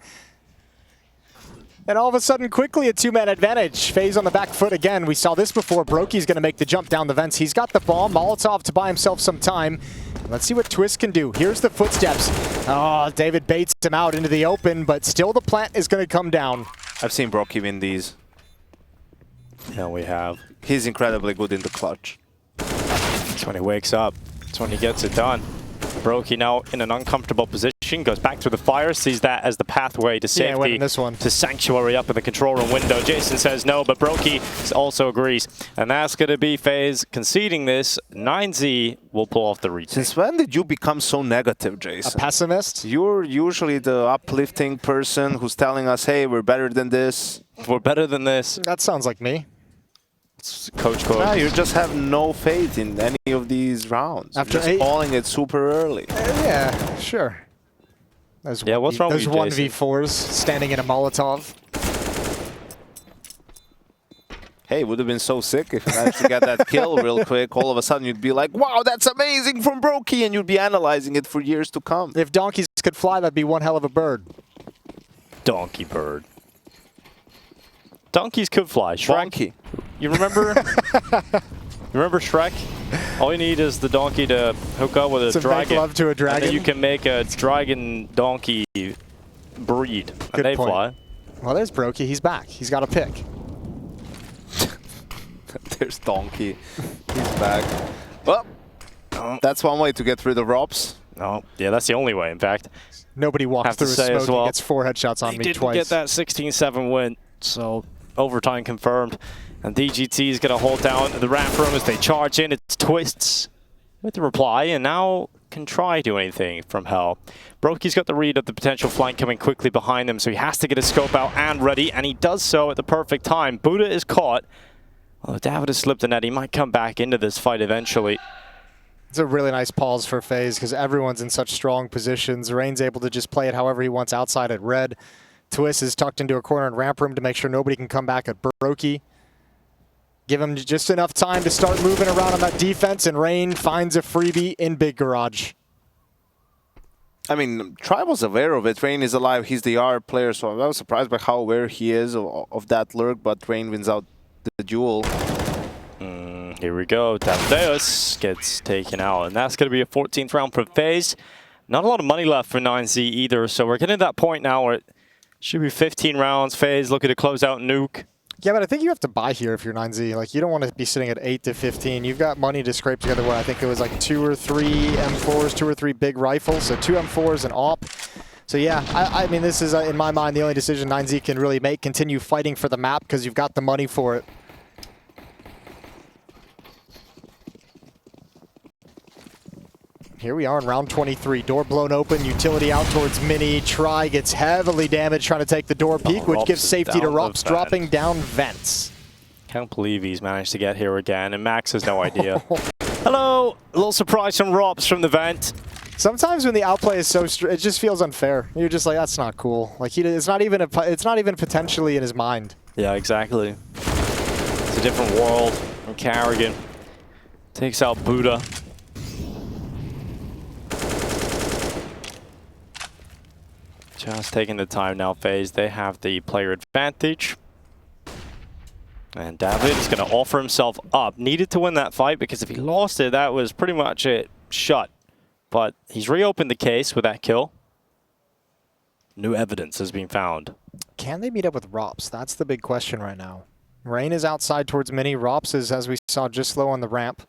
And all of a sudden, quickly a two-man advantage. FaZe on the back foot again. We saw this before. Brokey's going to make the jump down the vents. He's got the bomb. Molotov to buy himself some time. Let's see what Twist can do. Here's the footsteps. Oh, David baits him out into the open, but still the plant is going to come down. I've seen Brokey win these. Yeah, we have. He's incredibly good in the clutch. That's when he wakes up. That's when he gets it done. Brokey now in an uncomfortable position, goes back to the fire, sees that as the pathway to safety. winning this one. To Sanctuary up in the control room window. Jason says no, but Brokey also agrees. And that's going to be FaZe conceding this. 9Z will pull off the retake. Since when did you become so negative, Jason? A pessimist? You're usually the uplifting person who's telling us, hey, we're better than this. We're better than this. That sounds like me. It's Coach Code. Yeah, you just have no faith in any of these rounds. After You're just 8? calling it super early. Yeah, sure. Yeah, what's wrong with you, There's Jason? 1v4s standing in a Molotov. Hey, it would have been so sick if you managed to get that kill real quick. All of a sudden, you'd be like, wow, that's amazing from Brokey, and you'd be analyzing it for years to come. If donkeys could fly, that'd be one hell of a bird. Donkey bird. Donkeys could fly. Shrek. Donkey. You remember? You remember Shrek? All you need is the donkey to hook up with a dragon. Make love to a dragon. And then you can make a dragon donkey breed. Good And they point. fly. Well, there's Brokey. He's back. He's got a pick. There's Donkey. He's back. Well, that's one way to get rid of ropz. No, yeah, that's the only way, in fact. Nobody walks Have to through a say smoke as well, and gets 4 headshots on They me didn't twice. get that 16-7 win, so overtime confirmed. And DGT is going to hold down the ramp room as they charge in. It's Twists with the reply, and now can try do anything from hell. Brokey's got the read of the potential flank coming quickly behind him, so he has to get his scope out and ready, and he does so at the perfect time. Buddha is caught. Although David has slipped the net, he might come back into this fight eventually. It's a really nice pause for FaZe because everyone's in such strong positions. Rain's able to just play it however he wants outside at red. Twist is tucked into a corner in ramp room to make sure nobody can come back at Brokey. Give him just enough time to start moving around on that defense, and Rain finds a freebie in Big Garage. I mean, Tri was aware of it. Rain is alive. He's the R player, so I was surprised by how aware he is of that lurk, but Rain wins out the duel. Here we go. Davideus gets taken out, and that's going to be a 14th round for FaZe. Not a lot of money left for 9Z either, so we're getting to that point now where it should be 15 rounds. FaZe looking to close out Nuke. Yeah, but I think you have to buy here if you're 9Z. Like, you don't want to be sitting at 8 to 15. You've got money to scrape together where I think it was like 2 or 3 M4s, 2 or 3 big rifles, so 2 M4s and AWP. So yeah, I mean, this is, in my mind, the only decision 9Z can really make. Continue fighting for the map because you've got the money for it. Here we are in round 23. Door blown open, utility out towards Mini. Tri gets heavily damaged trying to take the door peak, which gives safety to ropz, dropping down vents. Can't believe he's managed to get here again, and Max has no idea. Hello! A little surprise from ropz from the vent. Sometimes when the outplay is so, it just feels unfair. You're just like, that's not cool. Like it's not even potentially in his mind. Yeah, exactly. It's a different world from Carrigan. Takes out Buddha. Just taking the time now, FaZe. They have the player advantage. And David is going to offer himself up. Needed to win that fight because if he lost it, that was pretty much it. Shut. But he's reopened the case with that kill. New evidence has been found. Can they meet up with ropz? That's the big question right now. Rain is outside towards Mini. ropz is, as we saw, just low on the ramp.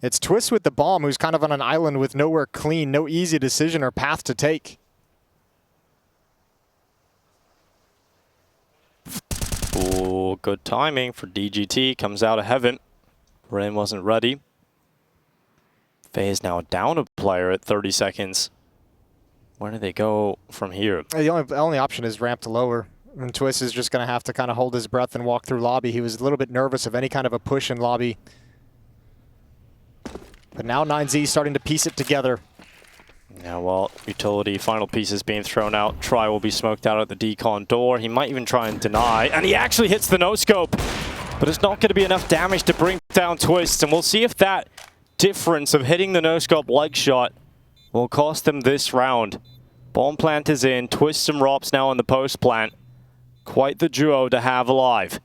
It's Twist with the bomb, who's kind of on an island with nowhere clean, no easy decision or path to take. Oh, good timing for DGT. Comes out of heaven. Rain wasn't ready. FaZe now down a player at 30 seconds. Where do they go from here? The only option is ramp to lower. And Twist is just going to have to kind of hold his breath and walk through lobby. He was a little bit nervous of any kind of a push in lobby. But now 9Z starting to piece it together. Yeah, well, utility, final pieces being thrown out. Tri will be smoked out at the decon door. He might even try and deny. And he actually hits the no-scope. But it's not going to be enough damage to bring down Twist. And we'll see if that difference of hitting the no-scope leg shot will cost them this round. Bomb plant is in. Twist and ropz now on the post plant. Quite the duo to have alive.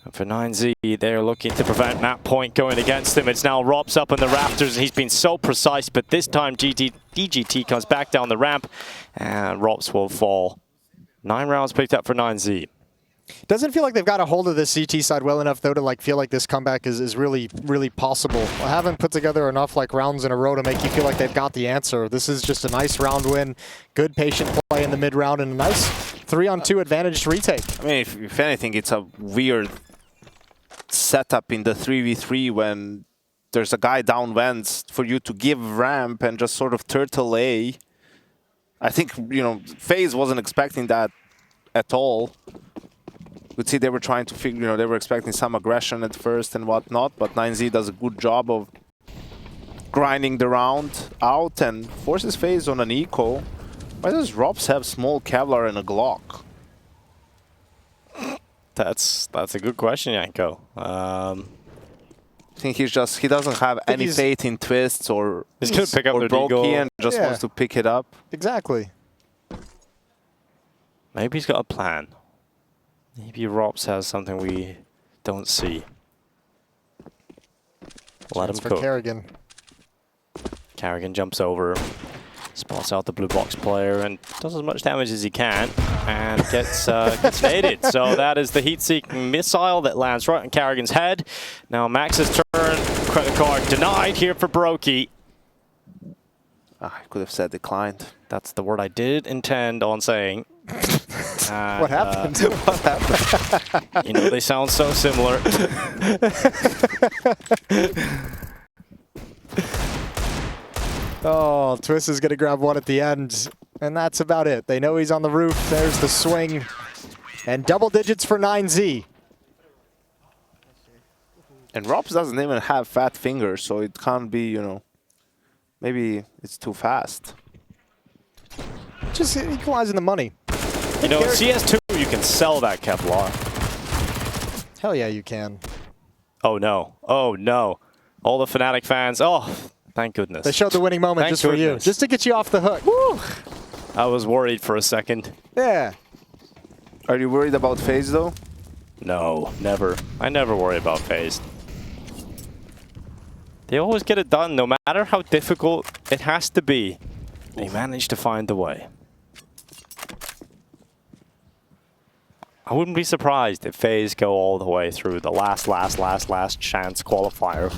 And for 9Z, they're looking to prevent map point going against them. It's now ropz up in the rafters, and he's been so precise, but this time DGT comes back down the ramp, and ropz will fall. 9 rounds picked up for 9Z. Doesn't feel like they've got a hold of the CT side well enough, though, to like feel like this comeback is really, really possible. I haven't put together enough like rounds in a row to make you feel like they've got the answer. This is just a nice round win, good patient play in the mid round, and a nice 3-on-2 advantaged retake. I mean, if anything, it's a weird setup in the 3v3 when there's a guy down vents for you to give ramp and just sort of turtle A. I think, you know, FaZe wasn't expecting that at all. You could see they were trying to figure, you know, they were expecting some aggression at first and whatnot, but 9Z does a good job of grinding the round out and forces FaZe on an eco. Why does ropz have small Kevlar and a Glock? That's a good question, Yanko. I think he doesn't have any faith in twists or he's gonna pick up their Brokey and just wants to pick it up. Exactly. Maybe he's got a plan. Maybe ropz has something we don't see. Let him for cook. Kerrigan. Kerrigan jumps over, spots out the blue box player, and does as much damage as he can, and gets naded. So that is the heat-seeking missile that lands right on Kerrigan's head. Now Max's turn, credit card denied here for Brokey. I could have said declined. That's the word I did intend on saying. And, What happened? What happened? You know, they sound so similar. Oh, Twist is going to grab one at the end, and that's about it. They know he's on the roof. There's the swing, and double digits for 9Z. And ropz doesn't even have fat fingers, so it can't be, you know, maybe it's too fast. Just equalizing the money. You know, in CS2, you can sell that Kevlar. Hell yeah, you can. Oh, no. Oh, no. All the Fnatic fans. Oh, thank goodness. They showed the winning moment Thank just for you, just to get you off the hook. Woo! I was worried for a second. Yeah. Are you worried about FaZe, though? No, never. I never worry about FaZe. They always get it done, no matter how difficult it has to be. They manage to find the way. I wouldn't be surprised if FaZe go all the way through the last chance qualifier.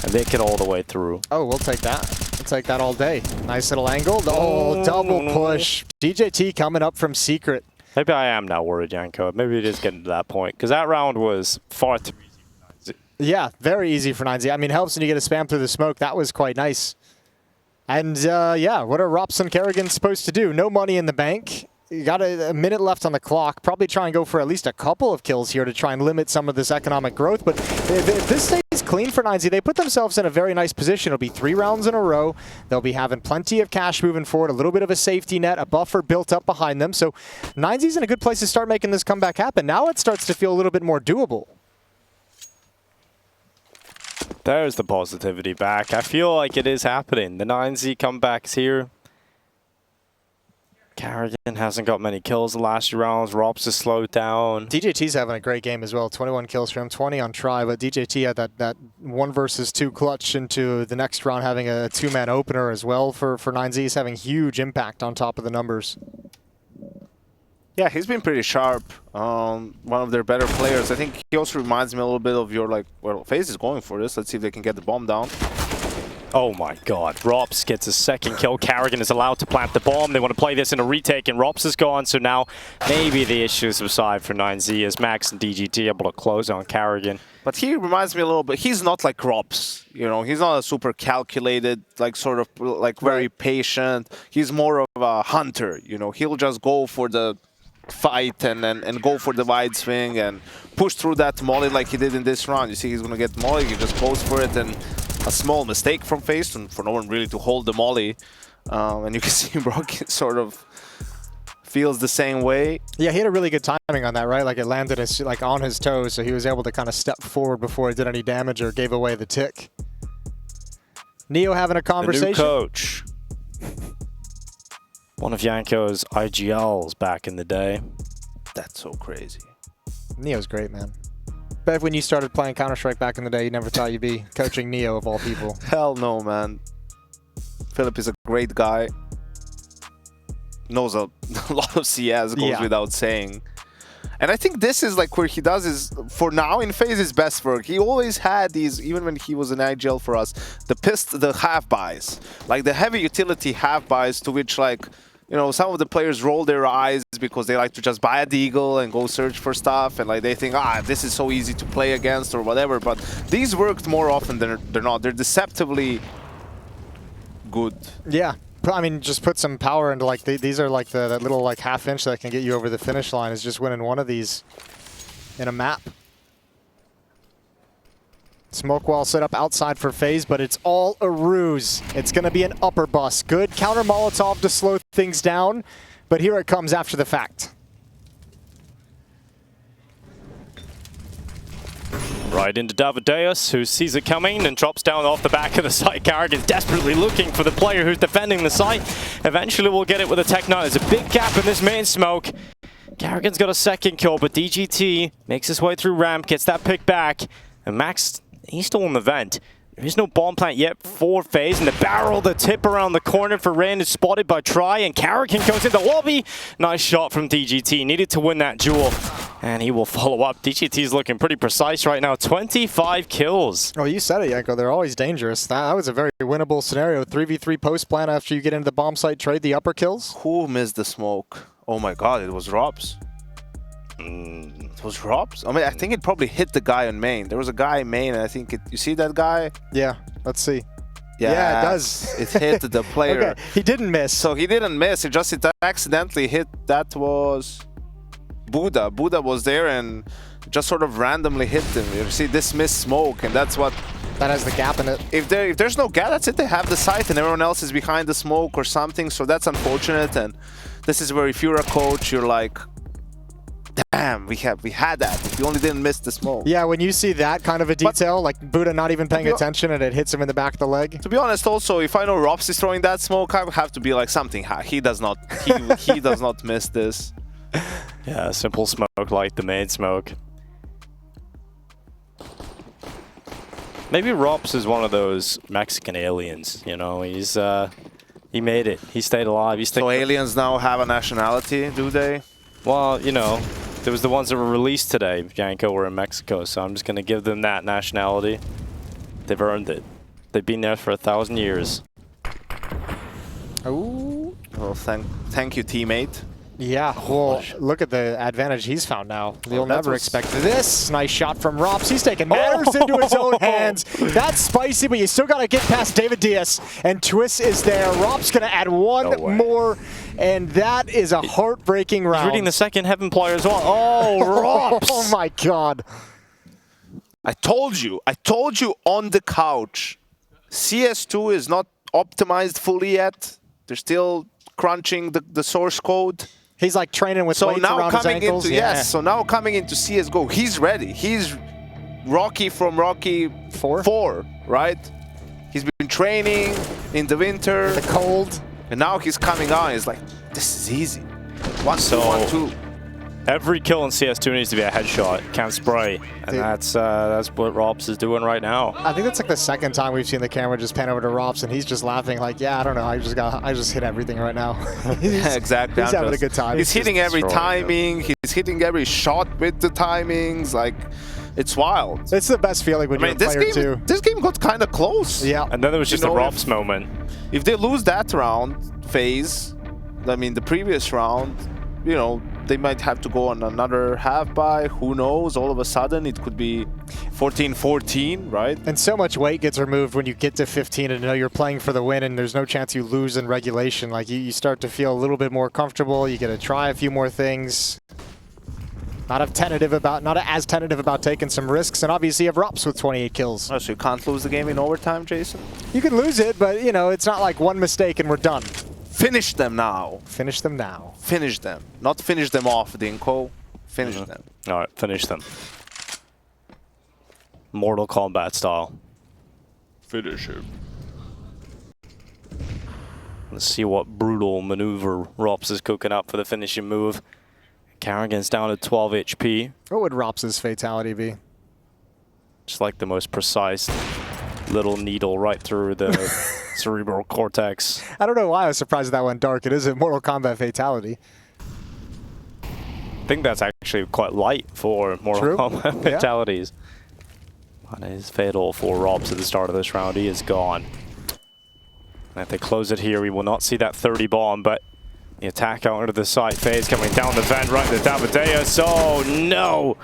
And they get all the way through. Oh, we'll take that. We'll take that all day. Nice little angle. Oh, double push. DJT coming up from Secret. Maybe I am now worried, Yanko. Maybe it is getting to that point. Because that round was far too easy. Yeah, very easy for 9Z. I mean, helps when you get a spam through the smoke. That was quite nice. And yeah, what are ropz and Kerrigan supposed to do? No money in the bank. You got a minute left on the clock. Probably try and go for at least a couple of kills here to try and limit some of this economic growth. But if this stays clean for 9Z, they put themselves in a very nice position. It'll be 3 rounds in a row. They'll be having plenty of cash moving forward, a little bit of a safety net, a buffer built up behind them. So 9Z's in a good place to start making this comeback happen. Now it starts to feel a little bit more doable. There's the positivity back. I feel like it is happening. The 9Z comebacks here. Kerrigan hasn't got many kills the last few rounds. ropz is slowed down. DJT's having a great game as well. 21 kills for him, 20 on try, but DJT had that 1 versus 2 clutch into the next round, having a 2-man opener as well for 9Z. He's having huge impact on top of the numbers. Yeah, he's been pretty sharp. One of their better players. I think he also reminds me a little bit of your, like, well, FaZe is going for this. Let's see if they can get the bomb down. Oh my god, ropz gets a second kill. Kerrigan is allowed to plant the bomb. They want to play this in a retake, and ropz is gone, so now maybe the issues subside for 9Z as Max and DGT able to close on Kerrigan. But he reminds me a little bit, he's not like ropz, you know, he's not a super calculated, like sort of like very patient. He's more of a hunter, you know, he'll just go for the fight and go for the wide swing and push through that molly like he did in this round. You see he's going to get molly, he just goes for it, and a small mistake from FaZe for no one really to hold the molly. And you can see Brock sort of feels the same way. Yeah, he had a really good timing on that, right? Like it landed like on his toes, so he was able to kind of step forward before it did any damage or gave away the tick. Neo having a conversation. The new coach. One of Yanko's IGLs back in the day. That's so crazy. Neo's great, man. Bet when you started playing Counter-Strike back in the day, you never thought you'd be coaching Neo of all people. Hell no, man. Philip is a great guy. Knows a lot of CS, goes without saying. And I think this is like where he does his, for now in FaZe, his best work. He always had these, even when he was in IGL for us, the half buys. Like the heavy utility half buys to which, like, you know, some of the players roll their eyes because they like to just buy a deagle and go search for stuff, and like they think, this is so easy to play against or whatever. But these worked more often than they're not. They're deceptively good. Yeah. I mean, just put some power into like these are like that little like half inch that can get you over the finish line is just winning one of these in a map. Smoke wall set up outside for FaZe, but it's all a ruse. It's going to be an upper bus. Good counter Molotov to slow things down, but here it comes after the fact. Right into Davideus, who sees it coming and drops down off the back of the site. Carrigan's desperately looking for the player who's defending the site. Eventually we'll get it with a Tech 9. There's a big gap in this main smoke. Carrigan's got a second kill, but DGT makes his way through ramp, gets that pick back. And Max, he's still in the vent. There is no bomb plant yet for FaZe, and the barrel, the tip around the corner for Rain is spotted by Try, and Carrigan goes into the lobby. Nice shot from DGT. Needed to win that duel, and he will follow up. DGT's looking pretty precise right now. 25 kills. Oh, you said it, Yanko. They're always dangerous. That was a very winnable scenario. 3v3 post plan after you get into the bomb site trade, the upper kills. Who missed the smoke? Oh my god, it was ropz. It was ropz? I mean, I think it probably hit the guy on main. There was a guy in main, and I think you see that guy? Yeah, let's see. Yeah, yeah, it does. It hit the player. Okay, he didn't miss. So he didn't miss. It accidentally hit. That was Buddha. Buddha was there and just sort of randomly hit him. You see this missed smoke, and that's what... That has the gap in it. If there's no gap, that's it. They have the site, and everyone else is behind the smoke or something. So that's unfortunate. And this is where if you're a coach, you're like, damn, we had that. We only didn't miss the smoke. Yeah, when you see that kind of a detail, like Buddha not even paying attention and it hits him in the back of the leg. To be honest, also, if I know ropz is throwing that smoke, I would have to be like something. He does not. He does not miss this. Yeah, simple smoke like the main smoke. Maybe ropz is one of those Mexican aliens. You know, he's he made it. He stayed alive. So aliens now have a nationality, do they? Well, you know, there was the ones that were released today. Yanko were in Mexico, so I'm just going to give them that nationality. They've earned it. They've been there for 1,000 years. Ooh. Well, thank you, teammate. Yeah, well, look at the advantage he's found now. You'll never expect this. Nice shot from ropz. He's taking matters into his own hands. That's spicy, but you still got to get past David Diaz. And Twist is there. ropz going to add one more, and that is a heartbreaking round. He's reading the second Heaven player as well. Oh, ropz! Oh my god. I told you on the couch. CS2 is not optimized fully yet. They're still crunching the source code. He's like training with weights around his ankles. Yes, so now coming into CSGO, he's ready. He's Rocky from Rocky 4, right? He's been training in the winter. The cold. And now he's coming on. He's like, this is easy. 1-2, 1-2. Every kill in CS2 needs to be a headshot. Can't spray. And that's what ropz is doing right now. I think that's like the second time we've seen the camera just pan over to ropz, and he's just laughing like, yeah, I don't know, I just hit everything right now. Exactly. He's having a good time. He's hitting every timing. He's hitting every shot with the timings. Like, it's wild. It's the best feeling when you're a player too. This game got kind of close. Yeah. And then there was just a ropz moment. If they lose that round, FaZe, I mean, the previous round, you know, they might have to go on another half buy. Who knows? All of a sudden, it could be 14-14, right? And so much weight gets removed when you get to 15 and know you're playing for the win, and there's no chance you lose in regulation. Like you start to feel a little bit more comfortable. You get to try a few more things. Not as tentative about taking some risks, and obviously you have ropz with 28 kills. Oh, so you can't lose the game in overtime, Jason? You can lose it, but you know it's not like one mistake and we're done. Finish them now. Finish them now. Finish them. Not finish them off, Dinko. Finish them. All right, finish them. Mortal Kombat style. Finish him. Let's see what brutal maneuver ropz is cooking up for the finishing move. Carrigan's down to 12 HP. What would ropz' fatality be? Just like the most precise little needle right through the cerebral cortex. I don't know why I was surprised that went dark. It is a Mortal Kombat fatality. I think that's actually quite light for Mortal Kombat fatalities. That is fatal for ropz at the start of this round. He is gone. And if they close it here, we will not see that 30 bomb, but the attack out into the side. FaZe coming down the vent right into Davideus. Oh no!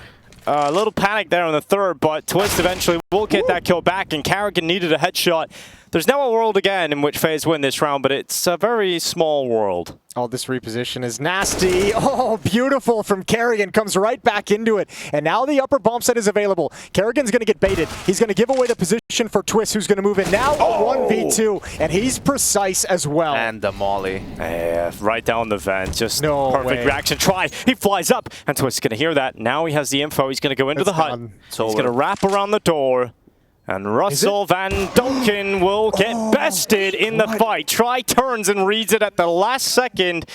A little panic there on the third, but Twist eventually will get that kill back, and Carrigan needed a headshot. There's now a world again in which FaZe win this round, but it's a very small world. Oh, this reposition is nasty. Oh, beautiful from Carrigan. Comes right back into it. And now the upper bomb set is available. Carrigan's going to get baited. He's going to give away the position for Twist, who's going to move in. Now a 1v2, and he's precise as well. And the molly. Yeah, right down the vent. Just no perfect way. reaction. Try. He flies up, and Twist's going to hear that. Now he has the info. He's going to go into the hut. He's going to wrap around the door. And Russell Van Donken will get bested in the fight. Try turns and reads it at the last second.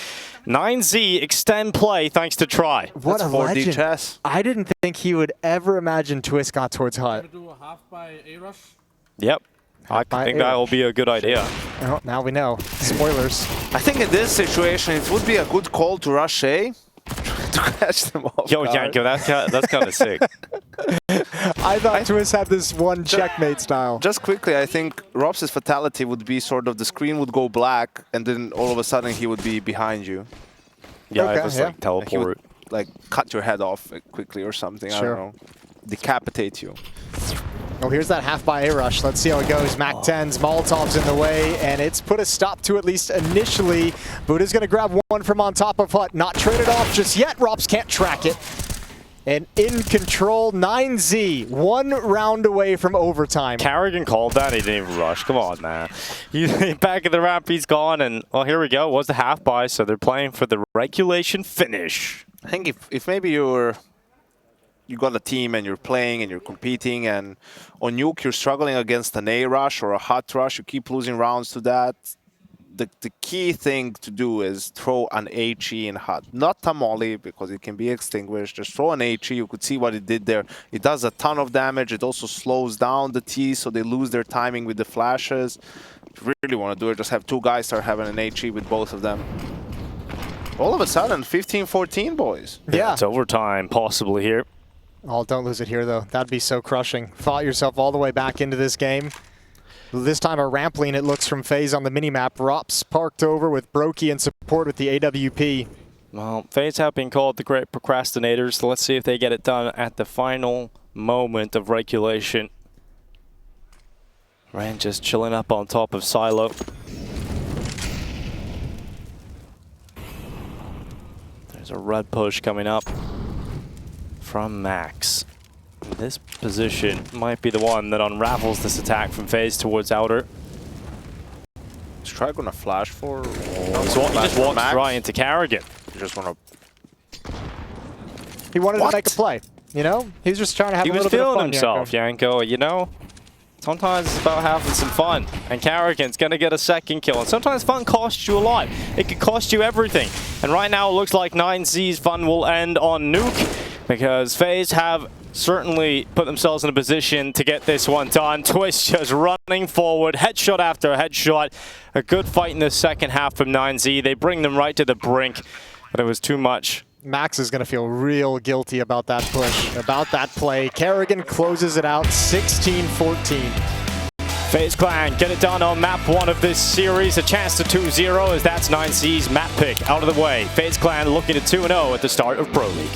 9Z extend play thanks to Try. What a legend. chess. I didn't think he would ever imagine Twist got towards hut. Do a half by A rush. Yep. I think that will be a good idea. Oh, now we know. Spoilers. I think in this situation, it would be a good call to rush A. To catch them off Yo, guard. Yanko, that's kind of sick. I thought Twist had this one checkmate style. Just quickly, I think ropz' fatality would be sort of the screen would go black, and then all of a sudden he would be behind you. Yeah, Okay, I just yeah. like teleport. He would like cut your head off quickly or something. I Sure. don't know. Decapitate you. Oh, here's that half by A rush. Let's see how it goes. Mac 10s, Molotov's in the way, and it's put a stop to at least initially. Buddha's going to grab one from on top of hut. Not traded off just yet. ropz can't track it. And in control, 9Z, 1 round away from overtime. Carrigan called that. He didn't even rush. Come on, man. He's back at the ramp. He's gone. And, well, here we go. It was the half by, so they're playing for the regulation finish. I think if maybe you got a team and you're playing and you're competing, and on Nuke you're struggling against an A rush or a hot rush, you keep losing rounds to that. The key thing to do is throw an HE in hot, not a molly because it can be extinguished. Just throw an HE. You could see what it did there. It does a ton of damage. It also slows down the T, so they lose their timing with the flashes. If you really want to do it, just have 2 guys start having an HE with both of them. All of a sudden, 15-14, boys. Yeah. It's overtime, possibly here. Oh, don't lose it here, though. That'd be so crushing. Fought yourself all the way back into this game. This time a ramp lean, it looks, from FaZe on the minimap. ropz parked over with Brokey in support with the AWP. Well, FaZe have been called the great procrastinators, so let's see if they get it done at the final moment of regulation. Ran just chilling up on top of Silo. There's a red push coming up from Max. This position might be the one that unravels this attack from FaZe towards outer. Is Try gonna flash for? He just walks right into Carrigan. You just wanna. He wanted to make a play, you know? He's just trying to have a little bit of fun. He was feeling himself, Yanko, you know? Sometimes it's about having some fun. And Carrigan's going to get a second kill. And sometimes fun costs you a lot. It could cost you everything. And right now it looks like 9Z's fun will end on Nuke, because FaZe have certainly put themselves in a position to get this one done. Twist just running forward, headshot after headshot. A good fight in the second half from 9Z. They bring them right to the brink, but it was too much. Max is going to feel real guilty about that push, about that play. Carrigan closes it out 16-14. FaZe Clan get it done on map 1 of this series. A chance to 2-0 as that's 9Z's map pick out of the way. FaZe Clan looking at 2-0 at the start of Pro League.